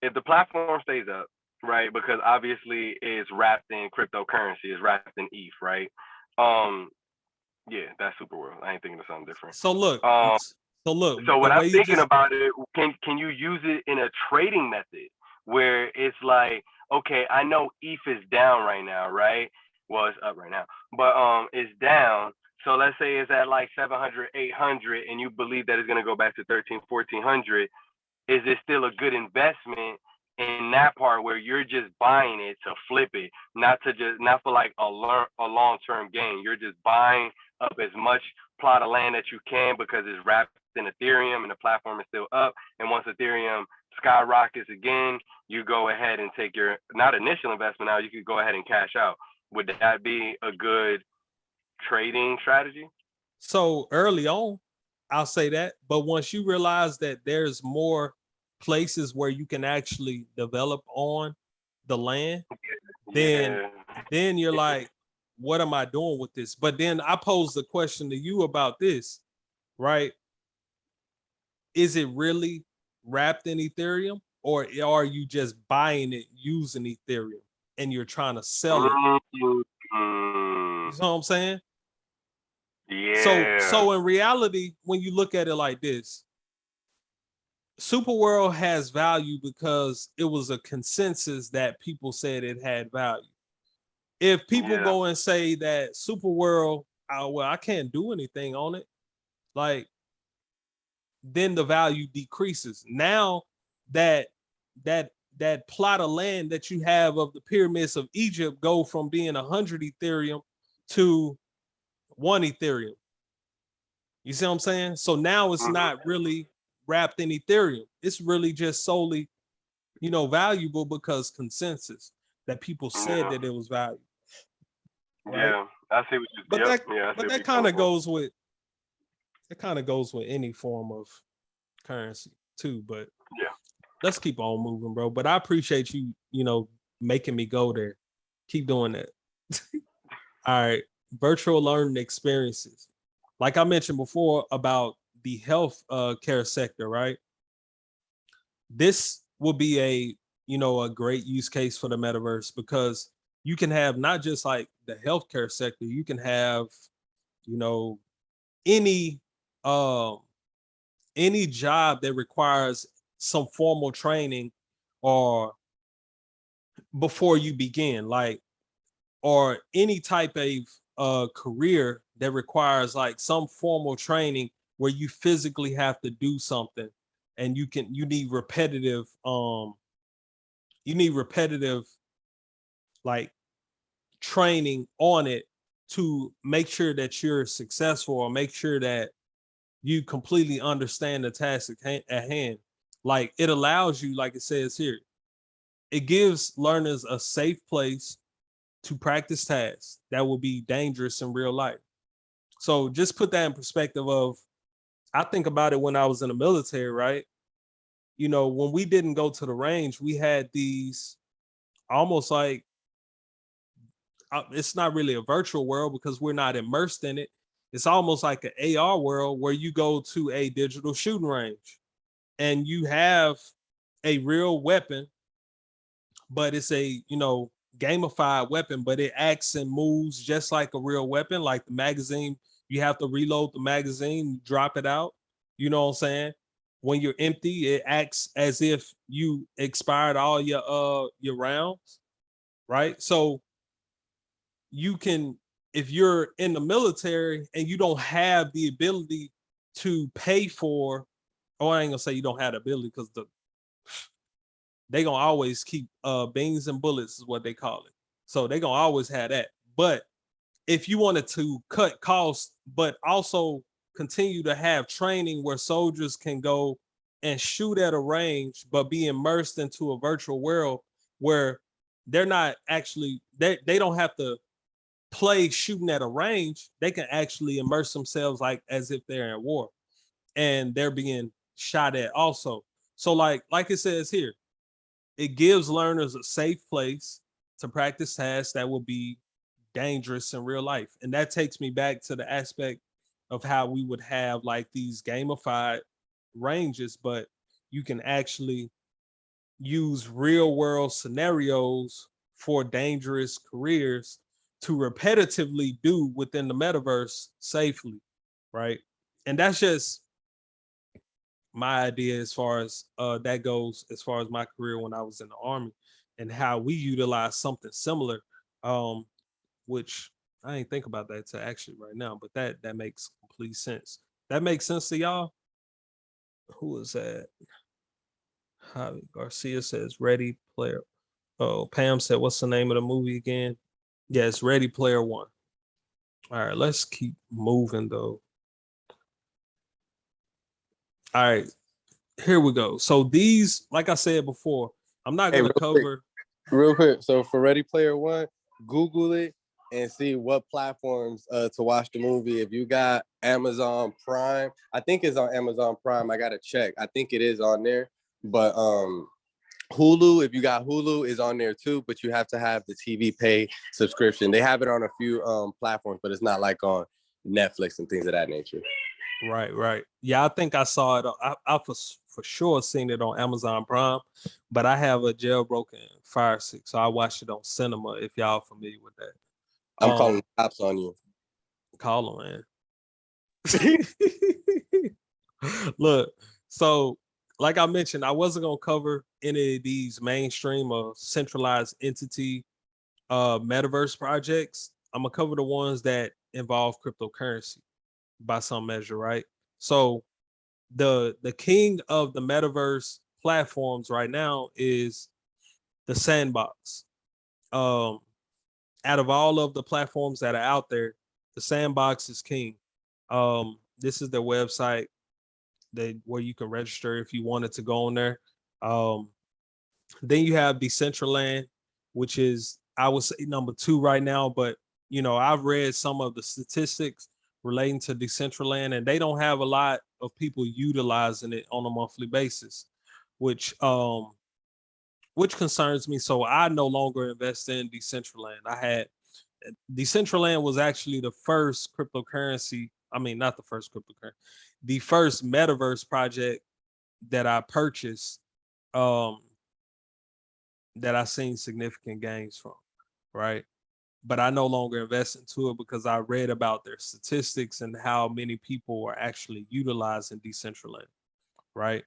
If the platform stays up, right, because obviously it's wrapped in cryptocurrency, it's wrapped in ETH, right? Yeah, that's super world. I ain't thinking of something different. So look, Um, so look, so the what way I'm you thinking just about it, can you use it in a trading method where it's like, okay, I know ETH is down right now, right? Well, it's up right now, but it's down. So let's say it's at like 700, 800, and you believe that it's gonna go back to 13, 1400. Is it still a good investment in that part where you're just buying it to flip it, not for like a long-term gain? You're just buying up as much plot of land that you can because it's wrapped in Ethereum and the platform is still up. And once Ethereum skyrockets again, you go ahead and take your not initial investment out. You could go ahead and cash out. Would that be a good trading strategy? so early on, I'll say that. But once you realize that there's more places where you can actually develop on the land, then Yeah. then you're like, what am I doing with this? But then I pose the question to you about this, right? Is it really wrapped in Ethereum, or are you just buying it using Ethereum and you're trying to sell it? You Mm, know what I'm saying? So yeah. so in reality, when you look at it like this, Superworld has value because it was a consensus that people said it had value. If people Yeah. go and say that Superworld, oh, well, I can't do anything on it, like then the value decreases. Now that that plot of land that you have of the pyramids of Egypt go from being 100 Ethereum to 1 Ethereum. You see what I'm saying? So now it's Mhm. not really wrapped in Ethereum. It's really just solely, valuable because consensus that people said Yeah. that it was valuable, right? Yeah. I see what you. But Yep. that Yeah. I see but what that you're coming from. kind of goes with any form of currency too. But Yeah. let's keep on moving, bro. But I appreciate you, making me go there. Keep doing that. All right. Virtual learning experiences. Like I mentioned before about the health care sector, right? This will be a great use case for the metaverse because you can have not just like the healthcare sector, you can have, you know, any um any job that requires some formal training or before you begin, like, or any type of career that requires like some formal training where you physically have to do something and you need repetitive like training on it to make sure that you're successful or make sure that you completely understand the task at hand. Like it allows you, like it says here, it gives learners a safe place to practice tasks that will be dangerous in real life. So just put that in perspective of, I think about it when I was in the military, right? When we didn't go to the range, we had these almost like, it's not really a virtual world because we're not immersed in it. It's almost like an AR world where you go to a digital shooting range and you have a real weapon, but it's a, gamified weapon, but it acts and moves just like a real weapon. Like the magazine, you have to reload the magazine, drop it out. You know what I'm saying? When you're empty, it acts as if you expired all your rounds, right? So you can, if you're in the military and you don't have the ability to pay for, or I ain't gonna say you don't have the ability because they gonna always keep beans and bullets is what they call it. So they gonna always have that. But if you wanted to cut costs, but also continue to have training where soldiers can go and shoot at a range, but be immersed into a virtual world where they're not actually they don't have to play shooting at a range, they can actually immerse themselves like as if they're in war and they're being shot at also. So like it says here, it gives learners a safe place to practice tasks that will be dangerous in real life. And that takes me back to the aspect of how we would have like these gamified ranges, but you can actually use real world scenarios for dangerous careers to repetitively do within the metaverse safely, right? And that's just my idea as far as that goes, as far as my career when I was in the army and how we utilize something similar, which I ain't think about that to actually right now, but that makes complete sense. That makes sense to y'all? Who is that? Javi Garcia says Ready Player. Oh, Pam said, what's the name of the movie again? Yes, Ready Player One. All right, let's keep moving though. All right, here we go. So these, like I said before, I'm not gonna cover. Real quick. So for Ready Player One, Google it and see what platforms to watch the movie. If you got Amazon Prime, I think it's on Amazon Prime. I gotta check. I think it is on there. But Hulu, if you got Hulu, is on there too, but you have to have the TV pay subscription. They have it on a few platforms, but it's not like on Netflix and things of that nature. Right. Yeah, I think I saw it. I for sure seen it on Amazon Prime, but I have a jailbroken Fire Stick, so I watched it on cinema. If y'all familiar with that, I'm calling the cops on you. Call them, man. Look, so like I mentioned, I wasn't gonna cover any of these mainstream or centralized entity metaverse projects. I'm gonna cover the ones that involve cryptocurrency by some measure, right? So the king of the metaverse platforms right now is the Sandbox. Out of all of the platforms that are out there, the Sandbox is king. This is their website where you can register if you wanted to go on there. Then you have Decentraland, which is, I would say, number 2 right now. But I've read some of the statistics relating to Decentraland, and they don't have a lot of people utilizing it on a monthly basis, which concerns me. So I no longer invest in Decentraland. Decentraland was actually the first cryptocurrency. I mean, not the first cryptocurrency, the first metaverse project that I purchased, that I seen significant gains from, right? But I no longer invest into it because I read about their statistics and how many people are actually utilizing Decentraland, right?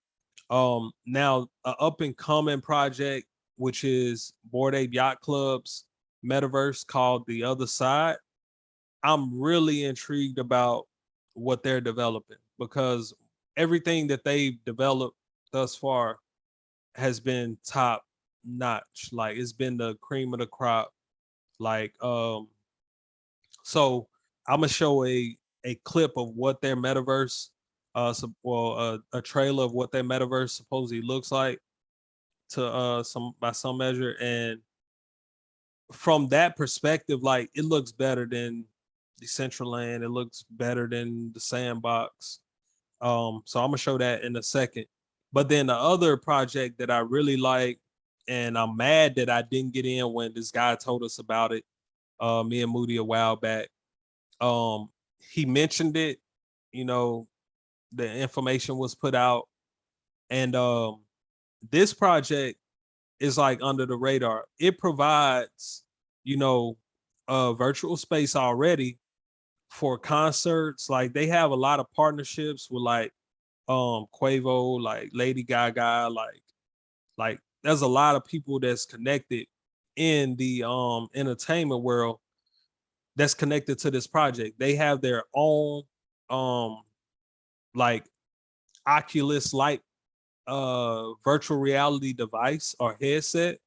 Now, an up and coming project, which is Bored Ape Yacht Club's metaverse called The Other Side. I'm really intrigued about what they're developing because everything that they've developed thus far has been top notch. Like, it's been the cream of the crop. Like, so I'm gonna show a clip of what their metaverse, a trailer of what their metaverse supposedly looks like to some measure, and from that perspective, like, it looks better than Decentraland. It looks better than the Sandbox. So I'm gonna show that in a second. But then the other project that I really like, and I'm mad that I didn't get in when this guy told us about it, me and Moody, a while back. He mentioned it, the information was put out, and this project is like under the radar. It provides, virtual space already for concerts. Like, they have a lot of partnerships with like Quavo, like Lady Gaga, like there's a lot of people that's connected in the entertainment world that's connected to this project. They have their own like Oculus like virtual reality device or headset.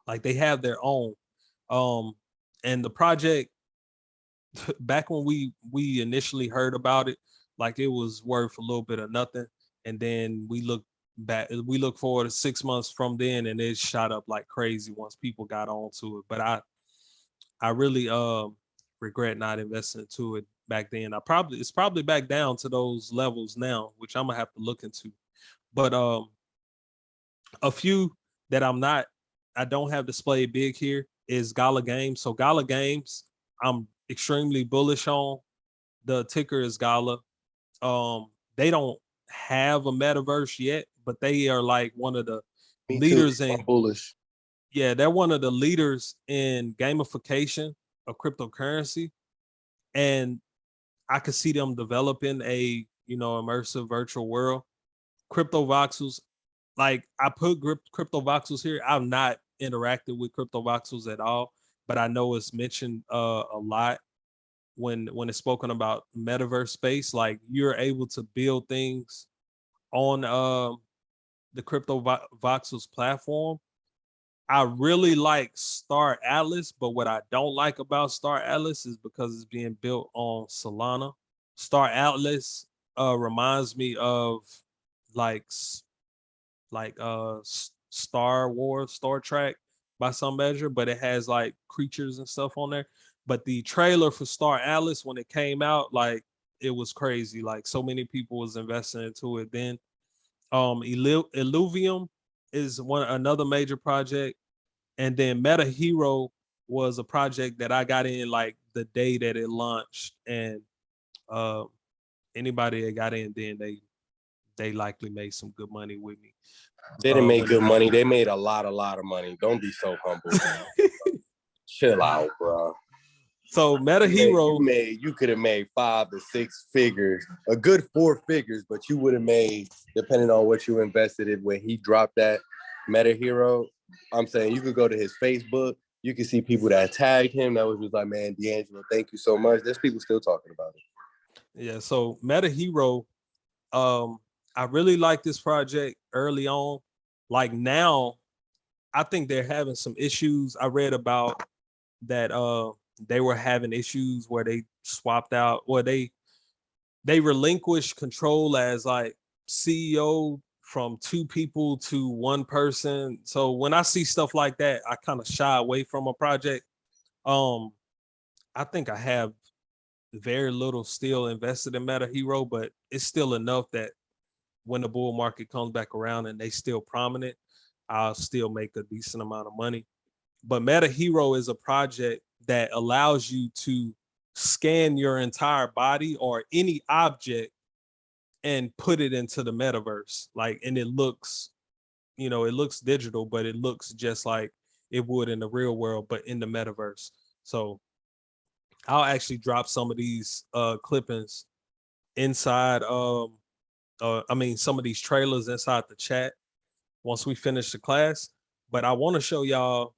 Like, they have their own. And the project, back when we initially heard about it, like, it was worth a little bit of nothing. And then we look forward to 6 months from then, and it shot up like crazy once people got onto it. But I really regret not investing into it back then. It's probably back down to those levels now, which I'm gonna have to look into. But a few that I don't have displayed big here is Gala Games. So Gala Games, I'm extremely bullish on. The ticker is Gala. They don't have a metaverse yet, but they are like one of the leaders in bullish. Yeah, they're one of the leaders in gamification a cryptocurrency, and I could see them developing a immersive virtual world. Crypto voxels, like I put crypto voxels here. I've not interacted with crypto voxels at all, but I know it's mentioned a lot when it's spoken about metaverse space. Like you're able to build things on the crypto voxels platform. I really like Star Atlas, but what I don't like about Star Atlas is because it's being built on Solana. Star Atlas reminds me of like Star Wars, Star Trek by some measure, but it has like creatures and stuff on there. But the trailer for Star Atlas when it came out, like it was crazy. Like so many people was investing into it then. Illuvium is another major project, and then Meta Hero was a project that I got in like the day that it launched, and uh, anybody that got in then they likely made some good money with me. They didn't make when good money. They made a lot of money. Don't be so humble. Chill out, bro. So Meta Hero, You could have made 5 to 6 figures, a good 4 figures, but you would have made, depending on what you invested in when he dropped that Meta Hero. I'm saying you could go to his Facebook, you can see people that tagged him that was just like, man, D'Angelo, thank you so much. There's people still talking about it. yeah. So Meta Hero, I really like this project early on. Like now, I think they're having some issues. I read about that they were having issues where they swapped out or they relinquished control as like CEO from 2 people to 1 person. So when I see stuff like that, I kind of shy away from a project. Um, I think I have very little still invested in Meta Hero, but it's still enough that when the bull market comes back around and they still prominent, I'll still make a decent amount of money. But Meta Hero is a project that allows you to scan your entire body or any object and put it into the metaverse. Like, and it looks, it looks digital, but it looks just like it would in the real world, but in the metaverse. So I'll actually drop some of these clippings inside some of these trailers inside the chat once we finish the class. But I want to show y'all,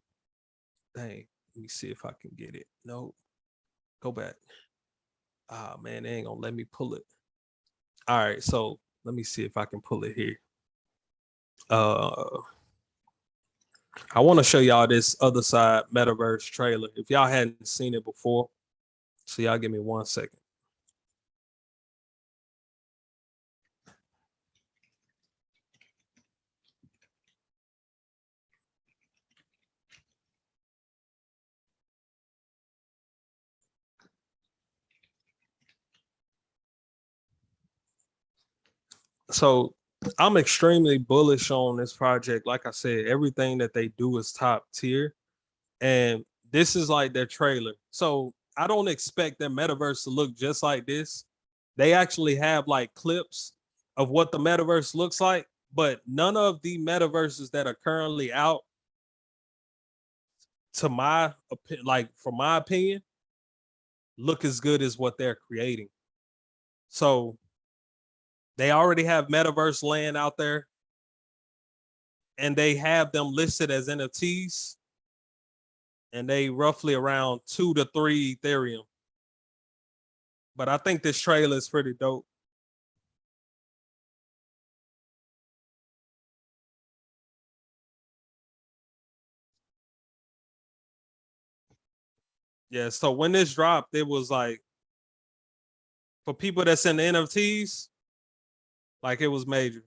dang, let me see if I can get it. No, go back. Ah, man, they ain't gonna let me pull it. All right, so let me see if I can pull it here. I want to show y'all this other side metaverse trailer. If y'all hadn't seen it before, so y'all give me 1 second. So I'm extremely bullish on this project. Like I said, everything that they do is top tier. And this is like their trailer. So I don't expect their metaverse to look just like this. They actually have like clips of what the metaverse looks like, but none of the metaverses that are currently out, to my from my opinion, look as good as what they're creating. So they already have metaverse land out there, and they have them listed as NFTs, and they roughly around 2 to 3 Ethereum. But I think this trailer is pretty dope. Yeah, so when this dropped, it was like for people that's in the NFTs, like it was major.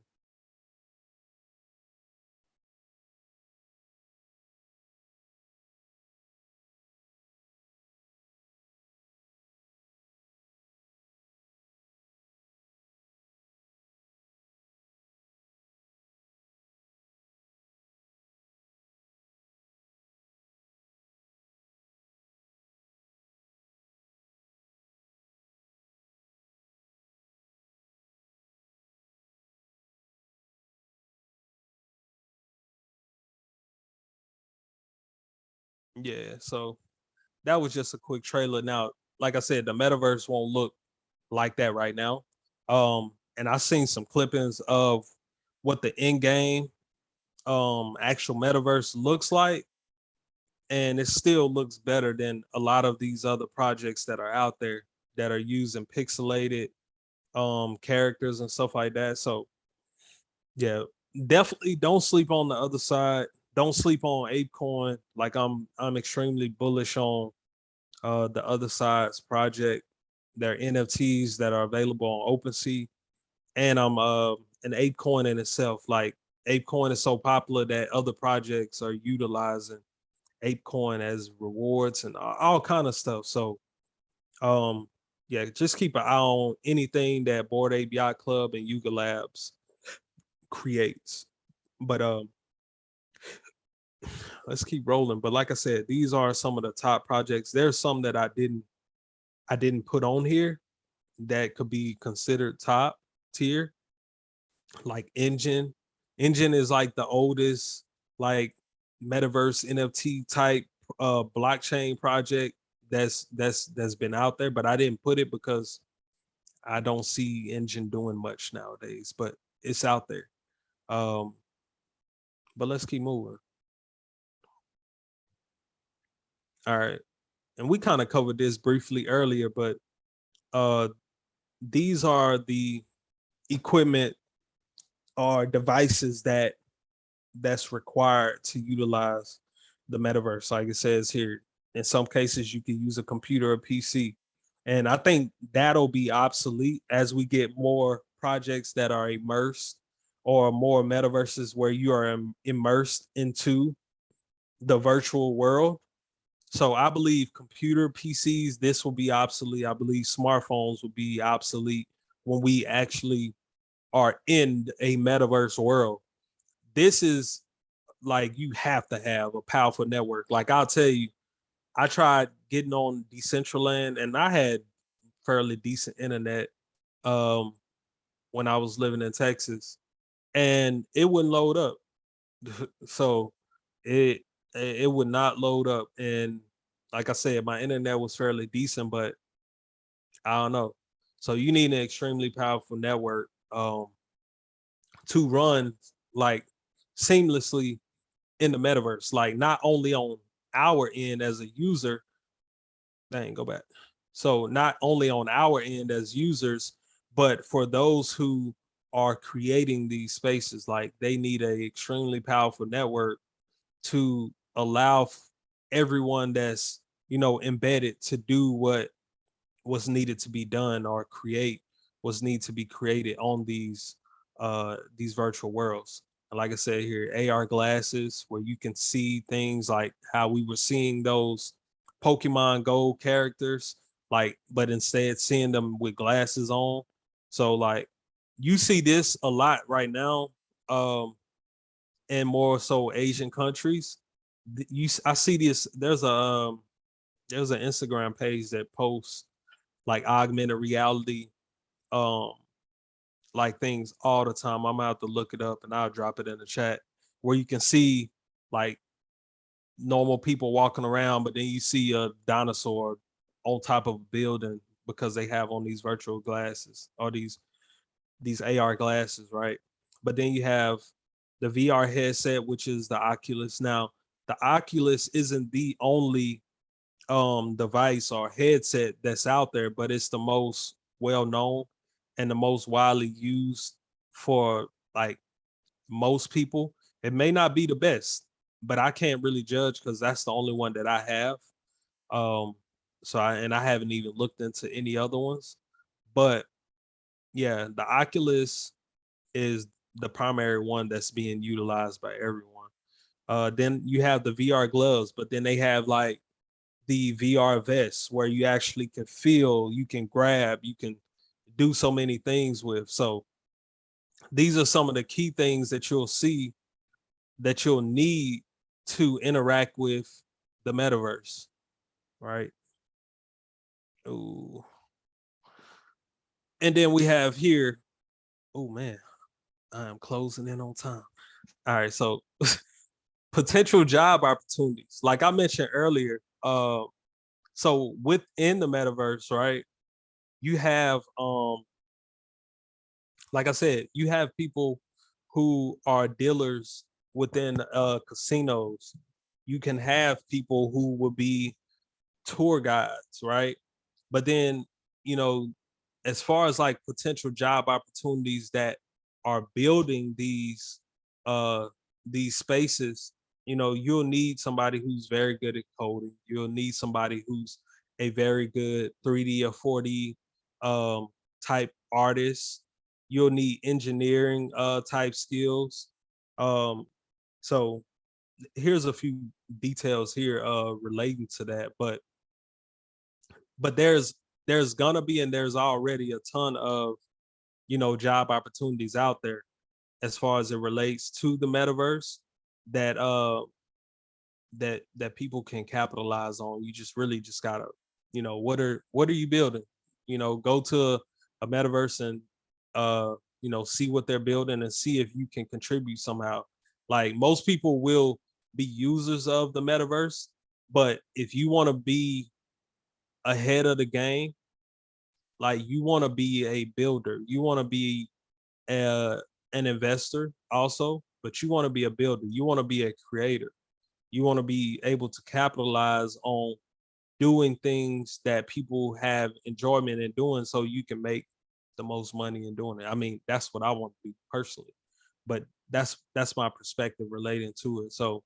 Yeah, so that was just a quick trailer. Now, like I said, the metaverse won't look like that right now. And I seen some clippings of what the in game actual metaverse looks like, and it still looks better than a lot of these other projects that are out there that are using pixelated characters and stuff like that. So yeah, definitely don't sleep on the other side. Don't sleep on ApeCoin. Like I'm extremely bullish on the other side's project. Their NFTs that are available on OpenSea, and I'm an ApeCoin in itself. Like ApeCoin is so popular that other projects are utilizing ApeCoin as rewards and all kind of stuff. So yeah, just keep an eye on anything that Bored Ape Yacht Club and Yuga Labs creates. But let's keep rolling. But like I said, these are some of the top projects. There's some that I didn't put on here that could be considered top tier, like Engine. Engine is like the oldest like metaverse NFT type blockchain project that's been out there, but I didn't put it because I don't see Engine doing much nowadays, but it's out there. Um, but let's keep moving. All right. And we kind of covered this briefly earlier, but uh these are the equipment or devices that's required to utilize the metaverse. Like it says here, in some cases you can use a computer or PC. And I think that'll be obsolete as we get more projects that are immersed, or more metaverses where you are immersed into the virtual world. So I believe computer PCs, this will be obsolete. I believe smartphones will be obsolete when we actually are in a metaverse world. This is like, you have to have a powerful network. Like I'll tell you, I tried getting on Decentraland and I had fairly decent internet um when I was living in Texas, and it wouldn't load up. So it it would not load up. And like I said, my internet was fairly decent, but I don't know. So you need an extremely powerful network to run like seamlessly in the metaverse, like not only on our end as a user. Dang, go back. So not only on our end as users, but for those who are creating these spaces, like they need a extremely powerful network to allow everyone that's, you know, embedded to do what was needed to be done, or create what's need to be created on these virtual worlds. And like I said here, AR glasses where you can see things like how we were seeing those Pokemon Go characters, like, but instead seeing them with glasses on. So like you see this a lot right now, in more so Asian countries. I see this. There's an Instagram page that posts like augmented reality um like things all the time. I'm gonna have to look it up and I'll drop it in the chat, where you can see like normal people walking around, but then you see a dinosaur on top of a building because they have on these virtual glasses, or these AR glasses, right? But then you have the VR headset, which is the Oculus. Now, the Oculus isn't the only device or headset that's out there, but it's the most well known and the most widely used for like most people. It may not be the best, but I can't really judge because that's the only one that I have. Um, I haven't even looked into any other ones. But yeah, the Oculus is the primary one that's being utilized by everyone. Then you have the VR gloves, but then they have like the VR vests where you actually can feel, you can grab, you can do so many things with. So these are some of the key things that you'll see that you'll need to interact with the metaverse, right? Ooh. And then we have here, oh man, I am closing in on time. All right, so potential job opportunities. Like I mentioned earlier, So within the metaverse, right, you have like I said, you have people who are dealers within casinos. You can have people who will be tour guides, right? But then, you know, as far as like potential job opportunities that are building these spaces, you know, you'll need somebody who's very good at coding. You'll need somebody who's a very good 3D or 4D um, type artist. You'll need engineering type skills. Um, so here's a few details here relating to that, but there's gonna be and there's already a ton of, you know, job opportunities out there as far as it relates to the metaverse that that people can capitalize on. You just really just gotta, you know, what are you building? You know, go to a metaverse and you know, see what they're building and see if you can contribute somehow. Like most people will be users of the metaverse, but if you want to be ahead of the game, like you want to be a builder, you want to be a, an investor also, but you want to be a builder, you want to be a creator, you want to be able to capitalize on doing things that people have enjoyment in doing so you can make the most money in doing it. I mean, that's what I want to do personally, but that's my perspective relating to it. So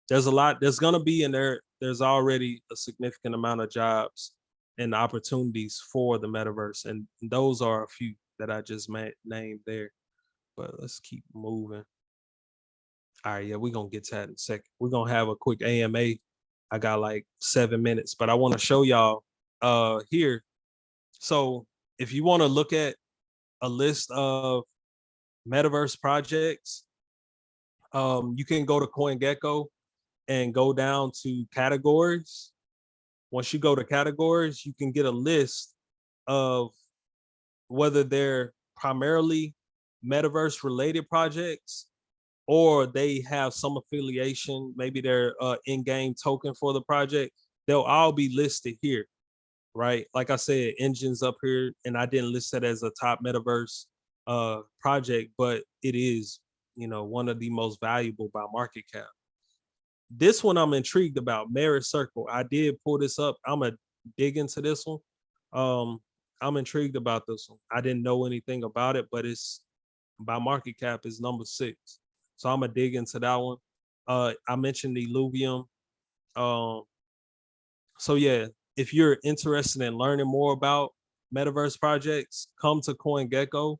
there's a lot there's going to be in there. There's already a significant amount of jobs and opportunities for the metaverse, and those are a few that I just named there. But let's keep moving. All right, yeah, we're gonna get to that in a second. We're gonna have a quick AMA. I got like 7 minutes, but I want to show y'all here. So if you want to look at a list of metaverse projects, you can go to CoinGecko and go down to categories. Once you go to categories, you can get a list of whether they're primarily metaverse related projects or they have some affiliation, maybe they're in-game token for the project. They'll all be listed here, right? Like I said, Engine's up here, and I didn't list that as a top metaverse project, but it is, you know, one of the most valuable by market cap. This one I'm intrigued about, Merit Circle. I did pull this up. I'm gonna dig into this one. I'm intrigued about this one. I didn't know anything about it, but it's by market cap is number 6. So I'm gonna dig into that one. I mentioned the Illuvium. Um, so yeah, if you're interested in learning more about metaverse projects, come to CoinGecko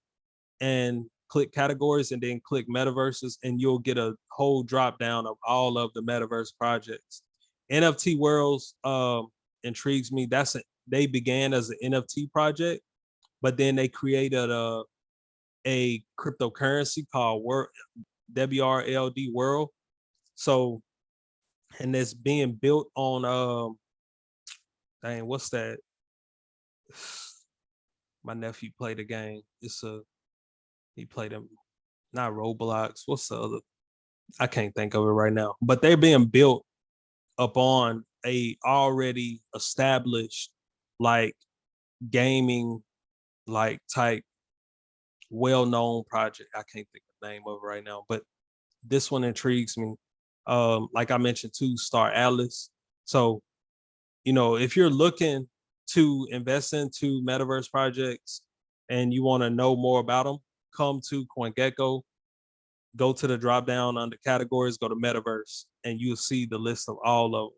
and click categories and then click metaverses, and you'll get a whole drop down of all of the metaverse projects. NFT Worlds intrigues me. They began as an NFT project, but then they created a cryptocurrency called WRLD World. So, and it's being built on dang, what's that? My nephew played a game. He played him, not Roblox. What's the other? I can't think of it right now. But they're being built upon a already established like gaming like type well-known project. I can't think of the name of it right now, but this one intrigues me. Like I mentioned too, Star Atlas. So, you know, if you're looking to invest into metaverse projects and you want to know more about them, come to CoinGecko, go to the drop down under categories, go to metaverse, and you'll see the list of all of them.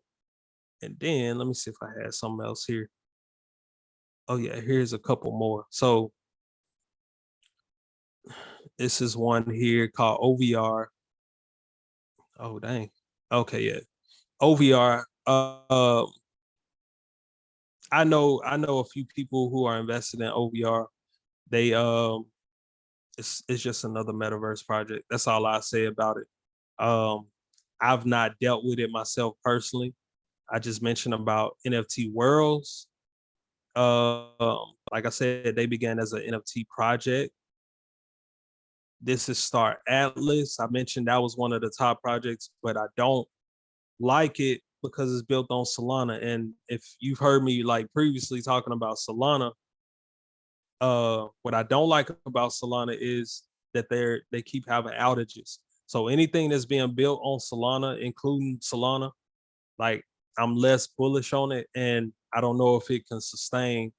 And then let me see if I had something else here. Oh yeah, here's a couple more. So this is one here called OVR. Oh dang. Okay, yeah. OVR. I know a few people who are invested in OVR. They it's just another metaverse project. That's all I say about it. I've not dealt with it myself personally. I just mentioned about NFT Worlds. Like I said, they began as an NFT project. This is Star Atlas. I mentioned that was one of the top projects, but I don't like it because it's built on Solana. And if you've heard me like previously talking about Solana, what I don't like about Solana is that they keep having outages. So anything that's being built on Solana, including Solana, like I'm less bullish on it, and I don't know if it can sustain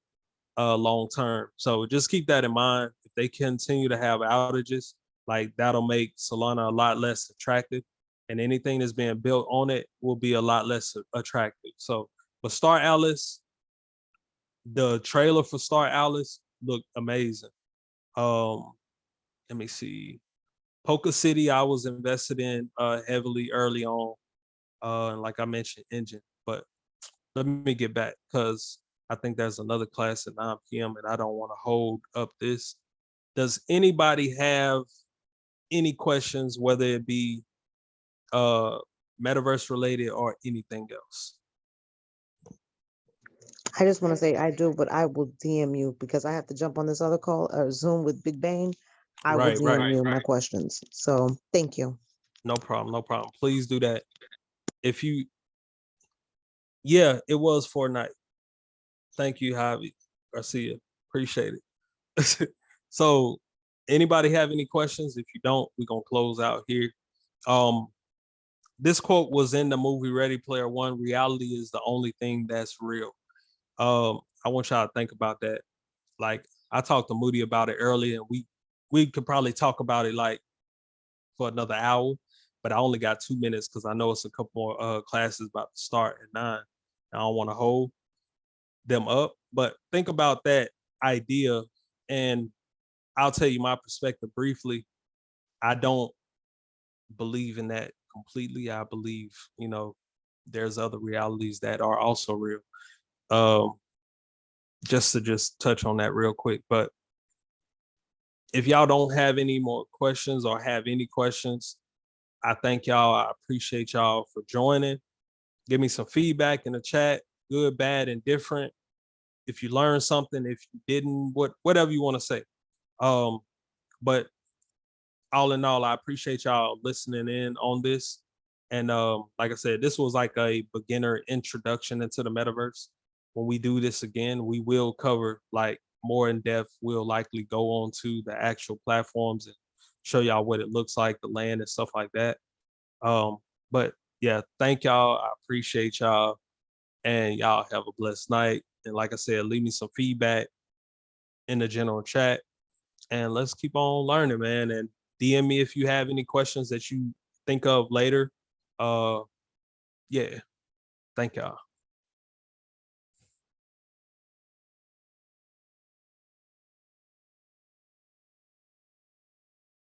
long term. So just keep that in mind. If they continue to have outages, like that'll make Solana a lot less attractive, and anything that's being built on it will be a lot less attractive. So, but Star Atlas, the trailer for Star Atlas looked amazing. Let me see. Poker City, I was invested in heavily early on, and like I mentioned, Engine. But let me get back because I think there's another class at 9 p.m. and I don't want to hold up this. Does anybody have any questions, whether it be metaverse related or anything else? I just want to say I do, but I will DM you because I have to jump on this other call or Zoom with Big Bang. I will Right, DM you my questions. So thank you. No problem, no problem. Please do that. If you, yeah, it was Fortnite. Thank you, Javi Garcia. Appreciate it. So, anybody have any questions? If you don't, we're gonna close out here. This quote was in the movie Ready Player One. Reality is the only thing that's real. I want y'all to think about that. Like I talked to Moody about it earlier, and we could probably talk about it like for another hour, but I only got 2 minutes because I know it's a couple more classes about to start at 9. I don't want to hold them up, but think about that idea, and I'll tell you my perspective briefly. I don't believe in that completely. I believe, there's other realities that are also real. Just to touch on that real quick, but if y'all don't have any more questions or have any questions, I thank y'all. I appreciate y'all for joining. Give me some feedback in the chat, good, bad, and different. If you learned something, if you didn't, whatever you want to say. But all in all, I appreciate y'all listening in on this. And like I said, this was like a beginner introduction into the metaverse. When we do this again, we will cover like more in depth. We'll likely go on to the actual platforms and show y'all what it looks like, the land and stuff like that. But yeah, thank y'all. I appreciate y'all, and y'all have a blessed night. And like I said, leave me some feedback in the general chat, and let's keep on learning, man. And DM me if you have any questions that you think of later. Yeah, thank y'all.